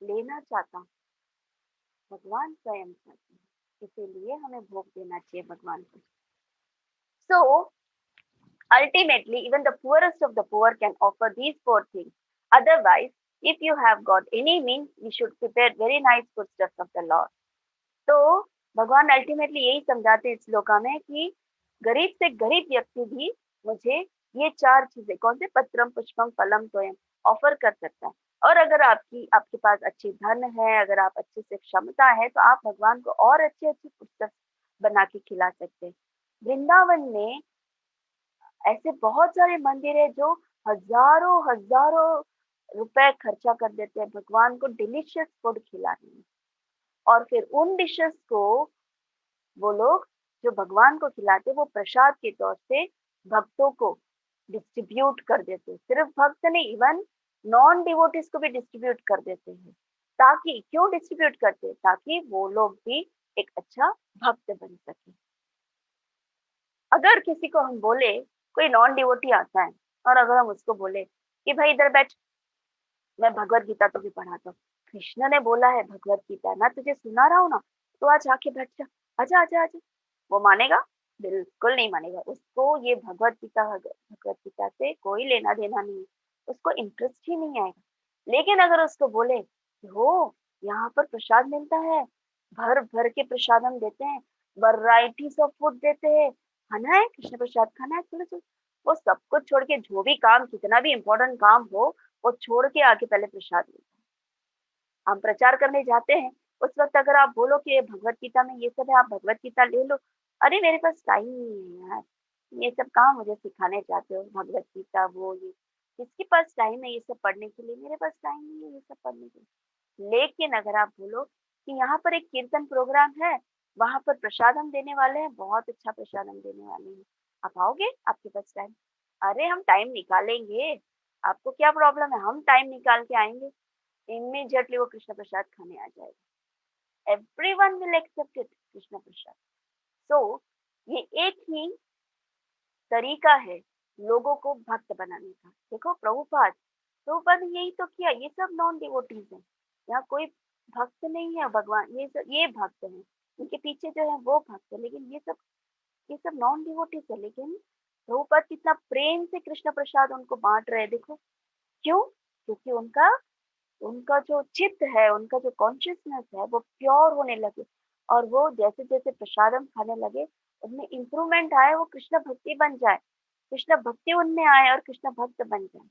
लेना चाहता हूँ। भगवान स्वयं चाहते हैं, इसीलिए हमें भोग देना चाहिए भगवान को। So ultimately, even the poorest of the poor can offer these four things. Otherwise, if you have got any means, we should prepare very nice foodstuffs of the Lord. तो भगवान अल्टीमेटली यही समझाते हैं इस श्लोका में कि गरीब से गरीब व्यक्ति भी मुझे ये चार चीजें, कौन से, पत्रम पुष्पम फलम तोयम, ऑफर कर सकता है। और अगर आपके पास अच्छी धन है, अगर आप अच्छे से क्षमता है, तो आप भगवान को और अच्छे अच्छे पुस्तक बना के खिला सकते हैं। वृंदावन में ऐसे बहुत सारे मंदिर है जो हजारों हजारों रुपए खर्चा कर देते हैं भगवान को डिलीशियस फूड खिलाने में, और फिर उन डिशेस को वो लोग जो भगवान को खिलाते वो प्रसाद के तौर से भक्तों को डिस्ट्रीब्यूट कर देते। सिर्फ भक्त नहीं, इवन नॉन डिवोटीज को भी डिस्ट्रीब्यूट कर देते हैं। ताकि, क्यों डिस्ट्रीब्यूट करते? ताकि वो लोग भी एक अच्छा भक्त बन सके। अगर किसी को हम बोले, कोई नॉन डिवोटी आता है और अगर हम उसको बोले कि भाई इधर बैठ, मैं भगवत गीता तुझे पढ़ाता हूँ, कृष्ण ने बोला है भगवत गीता, मैं तुझे सुना रहा हूँ ना, तो आज आके बैठ जा, आजा आजा आजा। वो मानेगा? बिल्कुल नहीं मानेगा। उसको ये भगवत गीता से कोई लेना देना नहीं है, उसको इंटरेस्ट ही नहीं आएगा। लेकिन अगर उसको बोले हो यहाँ पर प्रसाद मिलता है, भर भर के प्रसाद हम देते हैं, वैरायटीज ऑफ फूड देते हैं, खाना है कृष्ण प्रसाद खाना है, चलो चलो, वो सब कुछ छोड़ के, जो भी काम, कितना भी इम्पोर्टेंट काम हो, वो छोड़ के आके पहले प्रसाद लेते हैं। हम प्रचार करने जाते हैं, उस वक्त अगर आप बोलो कि ये भगवत गीता में ये सब है, आप भगवत गीता ले लो, अरे मेरे पास टाइम नहीं है यार, ये सब कहाँ मुझे सिखाने चाहते हो भगवत गीता, वो ये, किसके पास टाइम है ये सब पढ़ने के लिए? मेरे पास टाइम नहीं है ये सब पढ़ने के लिए। लेकिन अगर आप बोलो कि यहाँ पर एक कीर्तन प्रोग्राम है, वहां पर प्रसाद हम देने वाले हैं, बहुत अच्छा प्रसाद हम देने वाले हैं, आप आओगे? आपके पास टाइम? अरे हम टाइम निकालेंगे, आपको क्या प्रॉब्लम है, हम टाइम निकाल के आएंगे। इमीडिएटली वो कृष्ण प्रसाद खाने आ जाएगा। Everyone will accept it, Krishna prasad. So ये एक ही तरीका है लोगों को भक्त बनाने का। देखो प्रभुपाद ने यही तो किया। ये सब नॉन डिवोटीज हैं, यहाँ कोई भक्त नहीं है। भगवान ये भक्त हैं, इनके पीछे जो है वो भक्त है, लेकिन ये सब नॉन डिवोटीज है। लेकिन प्रभुपाद कितना प्रेम से कृष्ण प्रसाद उनको बांट रहे हैं। देखो क्यों? क्योंकि उनका उनका जो चित्त है, उनका जो कॉन्शियसनेस है वो प्योर होने लगे, और वो जैसे जैसे प्रसादम खाने लगे उनमें इम्प्रूवमेंट आए, वो कृष्ण भक्ति बन जाए, कृष्ण भक्ति उनमें आए और कृष्ण भक्त बन जाए।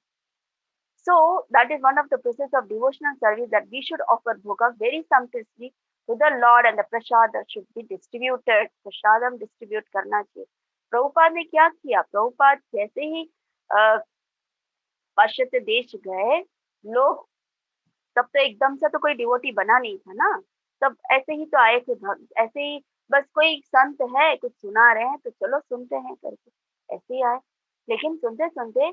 So that is one of the process of devotional service, that we should offer bhoga very sumptuously to the Lord, and the prasada should be distributed. Prasadam distribute करना चाहिए। प्रभुपाद ने क्या किया? प्रभुपाद जैसे ही पाश्चात्य देश गए, लोग तब तो एकदम से तो कोई डिवोटी बना नहीं था ना, तब ऐसे ही तो आए थे भक्त, ऐसे ही बस कोई संत है कुछ सुना रहे हैं तो चलो सुनते हैं करके ऐसे ही आए। लेकिन सुनते सुनते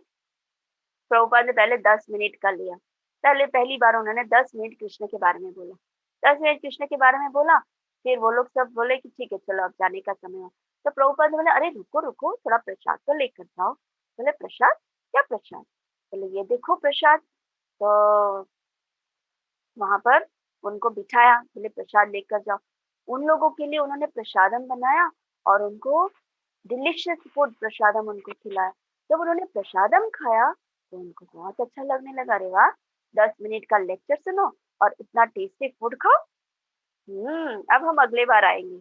प्रभुपाद ने पहले 10 मिनट का लिया। पहली बार उन्होंने 10 मिनट कृष्ण के बारे में बोला। 10 मिनट कृष्ण के बारे में बोला, फिर वो लोग सब बोले कि ठीक है चलो अब जाने का समय है। तो प्रभुपाद ने बोला अरे रुको रुको, थोड़ा प्रसाद तो लेकर जाओ। बोले प्रसाद? क्या प्रसाद? बोले ये देखो प्रसाद। तो वहां पर उनको बिठाया, बोले प्रसाद लेकर जाओ। उन लोगों के लिए उन्होंने प्रसादम बनाया और उनको डिलीशियस फूड प्रसादम उनको खिलाया। जब उन्होंने प्रसादम खाया तो उनको बहुत अच्छा लगने लगा। अरे वाह, 10 मिनट का लेक्चर सुनो और इतना टेस्टी फूड खाओ। अब हम अगले बार आएंगे।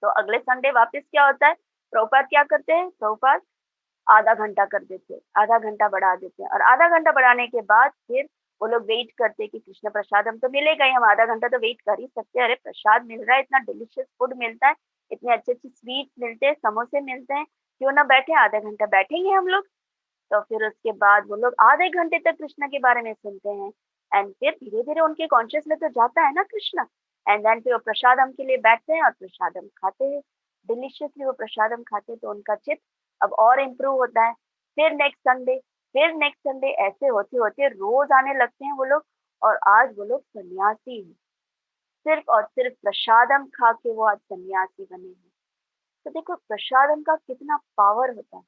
तो अगले संडे वापस क्या होता है? प्रभुपाद क्या करते हैं? प्रभुपाद आधा घंटा कर देते हैं, आधा घंटा बढ़ा देते हैं, और आधा घंटा बढ़ाने के बाद फिर वो लोग वेट करते हैं कि कृष्ण प्रसाद हम तो मिलेगा ही, हम आधा घंटा तो वेट कर ही सकते हैं। अरे प्रसाद मिल रहा है, इतना डिलीशियस फूड मिलता है, इतने अच्छे अच्छे स्वीट मिलते हैं, समोसे मिलते हैं, क्यों ना बैठे, आधा घंटा बैठेंगे हम लोग। तो फिर उसके बाद वो लोग आधे घंटे तक कृष्ण के बारे में सुनते हैं, एंड फिर धीरे धीरे उनके कॉन्शियस में तो जाता है ना कृष्ण, एंड देन फिर वो प्रसादम के लिए बैठते हैं और प्रसादम खाते हैं। डिलीशियसली वो प्रसादम खाते हैं तो उनका चित्त अब और इम्प्रूव होता है। फिर नेक्स्ट संडे ऐसे होते होते रोज आने लगते हैं वो लोग, और आज वो लोग सन्यासी हैं। सिर्फ और सिर्फ प्रसादम खा के वो आज सन्यासी बने हैं। तो देखो प्रसादम का कितना पावर होता है।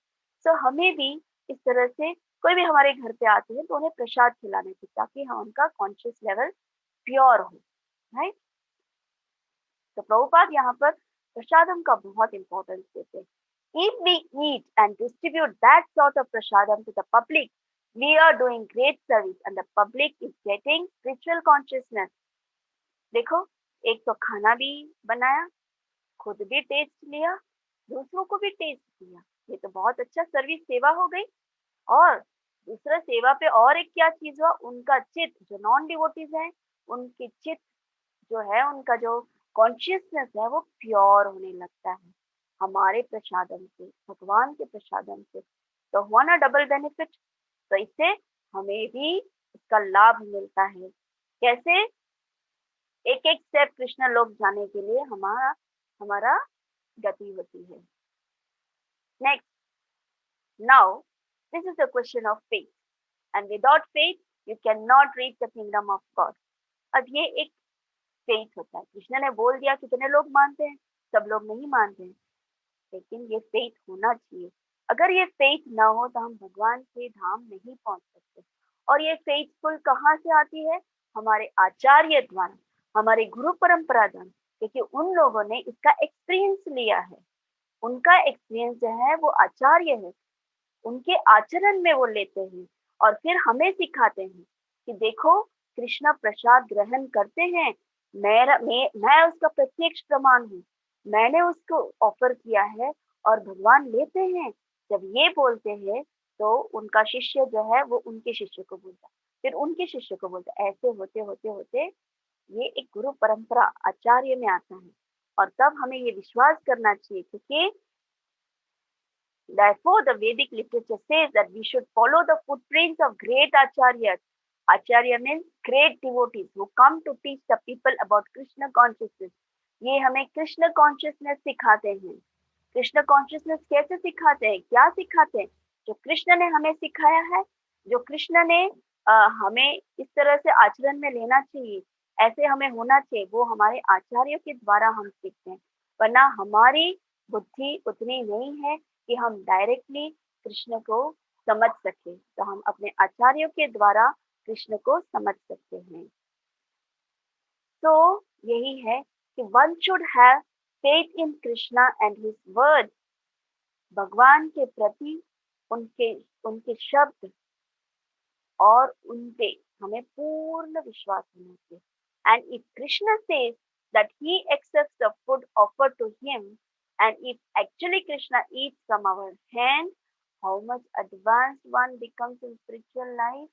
सो हमें भी इस तरह से कोई भी हमारे घर पे आते हैं तो उन्हें प्रसाद खिलाने चाहिए, ताकि हम उनका कॉन्शियस लेवल प्योर हो, राइट। तो प्रभुपाद यहाँ पर प्रसादम का बहुत इंपॉर्टेंस देते हैं। If we eat and distribute that sort of prasadam to the public, we are doing great service and the public is getting spiritual consciousness. देखो, एक तो खाना भी बनाया, खुद भी टेस्ट लिया, दूसरों को भी टेस्ट दिया, ये तो बहुत अच्छा सर्विस सेवा हो गई। और दूसरा सेवा पे और एक क्या चीज हुआ, उनका चित्त, जो नॉन डिवोटीज है उनके चित्त जो है, उनका जो कॉन्शियसनेस है वो प्योर होने लगता है हमारे प्रसादम से, भगवान के प्रसादम से। तो हुआ ना डबल बेनिफिट। तो इससे हमें भी इसका लाभ मिलता है। कैसे? एक एक स्टेप कृष्ण लोक जाने के लिए हमारा हमारा गति होती है। Next, now this is the question of faith, and without faith you can not reach the kingdom of God. अब ये एक फेथ होता है। कृष्ण ने बोल दिया, कितने लोग मानते हैं? सब लोग नहीं मानते हैं, लेकिन ये फेथ होना चाहिए। अगर ये फेथ ना हो तो हम भगवान के धाम नहीं पहुंच सकते। और ये फेथफुल कहाँ से आती है? हमारे आचार्य द्वारा, हमारे गुरु परंपरा द्वारा, क्योंकि उन लोगों ने इसका एक्सपीरियंस लिया है। उनका एक्सपीरियंस जो है वो आचार्य है, उनके आचरण में वो लेते हैं और फिर हमें सिखाते हैं कि देखो कृष्ण प्रसाद ग्रहण करते हैं, मैं उसका प्रत्यक्ष प्रमाण हूँ, मैंने उसको ऑफर किया है और भगवान लेते हैं। जब ये बोलते हैं तो उनका शिष्य जो है वो उनके शिष्य को बोलता है, फिर उनके शिष्य को बोलता है। ऐसे होते होते होते ये एक गुरु परंपरा आचार्य में आता है। और तब हमें ये विश्वास करना चाहिए, क्योंकि therefore the Vedic literature says that we should follow the footprints of great acharyas. Acharya means great devotees who come to teach the people about Krishna consciousness. ये हमें कृष्ण कॉन्शियसनेस सिखाते हैं। कृष्ण कॉन्शियसनेस कैसे सिखाते हैं? क्या सिखाते हैं? जो कृष्ण ने हमें सिखाया है, जो कृष्ण ने हमें इस तरह से आचरण में लेना चाहिए, ऐसे हमें होना चाहिए, वो हमारे आचार्यों के द्वारा हम सीखते हैं। वरना हमारी बुद्धि उतनी नहीं है कि हम डायरेक्टली कृष्ण को समझ सके। तो हम अपने आचार्यों के द्वारा कृष्ण को समझ सकते हैं। तो यही है कि one should have faith in Krishna and his word. भगवान के प्रति उनके उनके शब्द और उनपे हमें पूर्ण विश्वास होना चाहिए। And if Krishna says that he accepts the food offered to him, and if actually Krishna eats from our hand, how much advanced one becomes in spiritual life?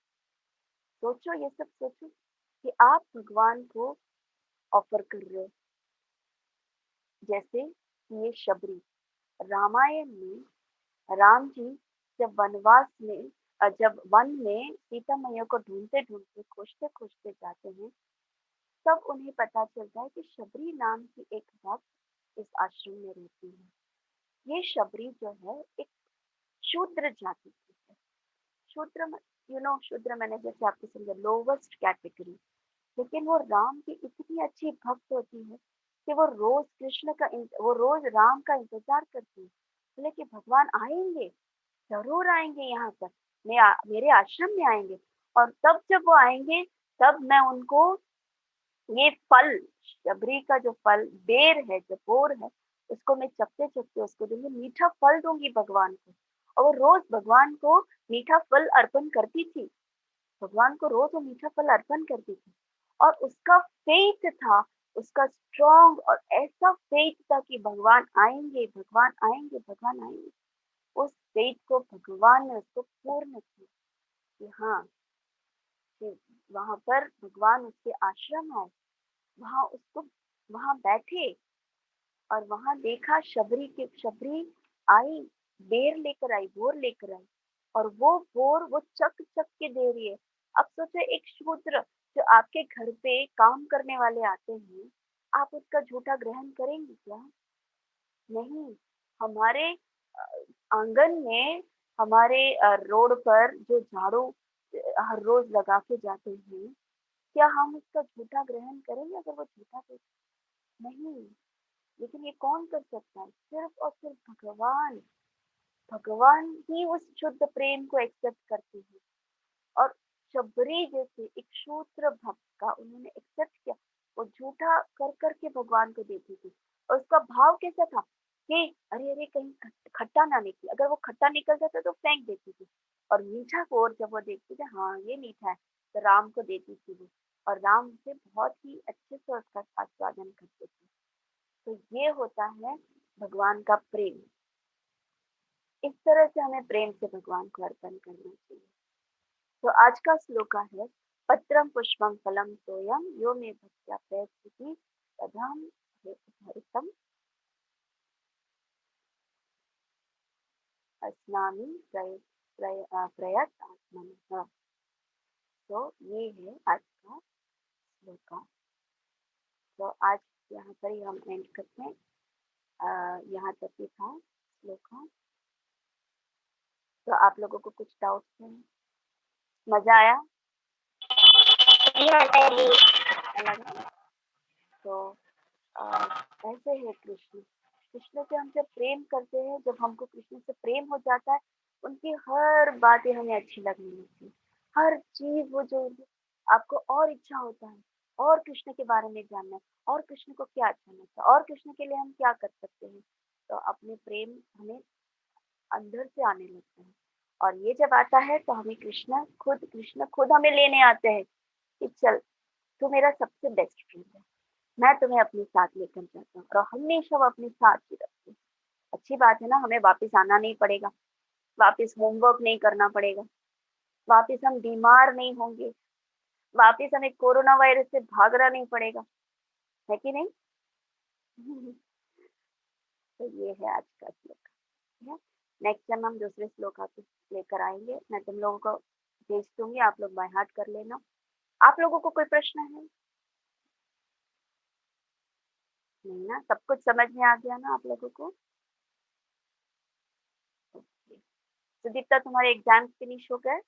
सोचो, ये सब सोचो कि आप भगवान को ऑफर कर रहे हो। जैसे ये शबरी, रामायण में राम जी जब वनवास में जब वन में सीता मैया को ढूंढते ढूंढते खोजते खोजते जाते हैं, तब उन्हें पता चलता है कि शबरी नाम की एक भक्त इस आश्रम में रहती है। ये शबरी जो है एक शूद्र जाति की है। शूद्र शूद्र मैंने जैसे आपको समझा लोवेस्ट कैटेगरी। लेकिन वो राम की इतनी अच्छी भक्त होती है कि वो रोज वो रोज राम का इंतजार करती है, बोले कि भगवान आएंगे, जरूर आएंगे यहाँ पर, मेरे आश्रम में आएंगे, और तब जब वो आएंगे तब मैं उनको ये फल, शबरी का जो फल बेर है, जो बोर है, उसको मैं चपते चपते उसको दूंगी, मीठा फल दूंगी भगवान को। और वो रोज भगवान को मीठा फल अर्पण करती थी, भगवान को रोज वो मीठा फल अर्पण करती थी। और उसका फेथ था, उसका स्ट्रॉन्ग और ऐसा फेथ था कि भगवान आएंगे, भगवान आएंगे, भगवान आएंगे। उस फेथ को भगवान ने उसको पूर्ण किया कि हाँ, कि वहां पर भगवान उसके आश्रम आए, वहां उसको वहां बैठे और वहां देखा शबरी आई, बेर लेकर आई, बोर लेकर आई, और वो बोर वो चक चक के दे रही है। अब सोचो, एक शूद्र जो आपके घर पे काम करने वाले आते हैं, आप उसका झूठा ग्रहण करेंगे क्या? नहीं। हमारे आंगन में, हमारे रोड पर जो झाड़ू हर रोज लगा के जाते हैं, क्या हम उसका झूठा ग्रहण करेंगे अगर वो झूठा दे? नहीं। लेकिन ये कौन कर सकता है? सिर्फ और सिर्फ भगवान। भगवान ही उस शुद्ध प्रेम को एक्सेप्ट करते हैं। और शबरी जैसे एक शूद्र भक्त का उन्होंने एक्सेप्ट किया, वो झूठा कर करके भगवान को देती थी। और उसका भाव कैसा था कि अरे अरे कहीं खट्टा ना निकले, अगर वो खट्टा निकल जाता तो फेंक देती थी। और मीठा को और जब वो देखती थी, हाँ ये मीठा है, तो राम को देती थी वो, और राम से बहुत ही अच्छे से उसका आस्वादन करते थे। तो ये होता है भगवान का प्रेम। इस तरह से हमें प्रेम से भगवान को अर्पण करना चाहिए। तो आज का श्लोका है, पत्रम पुष्पम फलम तोयम यो मे भक्त्या प्रयच्छति तदहं हरितम अस्नामि प्रयत आत्मनः। तो ये है आज का श्लोका। तो आज यहाँ पर ही हम एंड करते हैं। यहाँ तक ही था श्लोका। तो आप लोगों को कुछ डाउट्स हैं? मजा आया? अच्छा लगा? तो ऐसे है कृष्ण। कृष्ण से हम जब प्रेम करते हैं, जब हमको कृष्ण से प्रेम हो जाता है, उनकी हर बातें हमें अच्छी लगने लगती है। हर चीज वो जो आपको और इच्छा होता है, और कृष्ण के बारे में जानना है, और कृष्ण को क्या अच्छा लगता है, और कृष्ण के लिए हम क्या कर सकते हैं। तो अपने प्रेम हमें अंदर से आने लगता है। और ये जब आता है तो हमें कृष्ण खुद हमें लेने आते हैं कि चल, तू मेरा सबसे बेस्ट फ्रेंड है, मैं तुम्हें अपने साथ लेकर जाता हूँ, और हमेशा वो अपने साथ ही रखते हैं। अच्छी बात है ना, हमें वापस आना नहीं पड़ेगा, वापस होमवर्क नहीं करना पड़ेगा, वापस हम बीमार नहीं होंगे, वापस हमें कोरोना वायरस से भागना नहीं पड़ेगा, है कि नहीं? तो ये है आज का श्लोक। ठीक है, नेक्स्ट टाइम हम दूसरे श्लोक आपको लेकर आएंगे। मैं तुम लोगों को भेज दूंगी, आप लोग बाय हार्ट कर लेना। आप लोगों को कोई प्रश्न है? नहीं ना, सब कुछ समझ में आ गया ना आप लोगों को? ओके। सुदीप्ता, तुम्हारे एग्जाम फिनिश हो गए?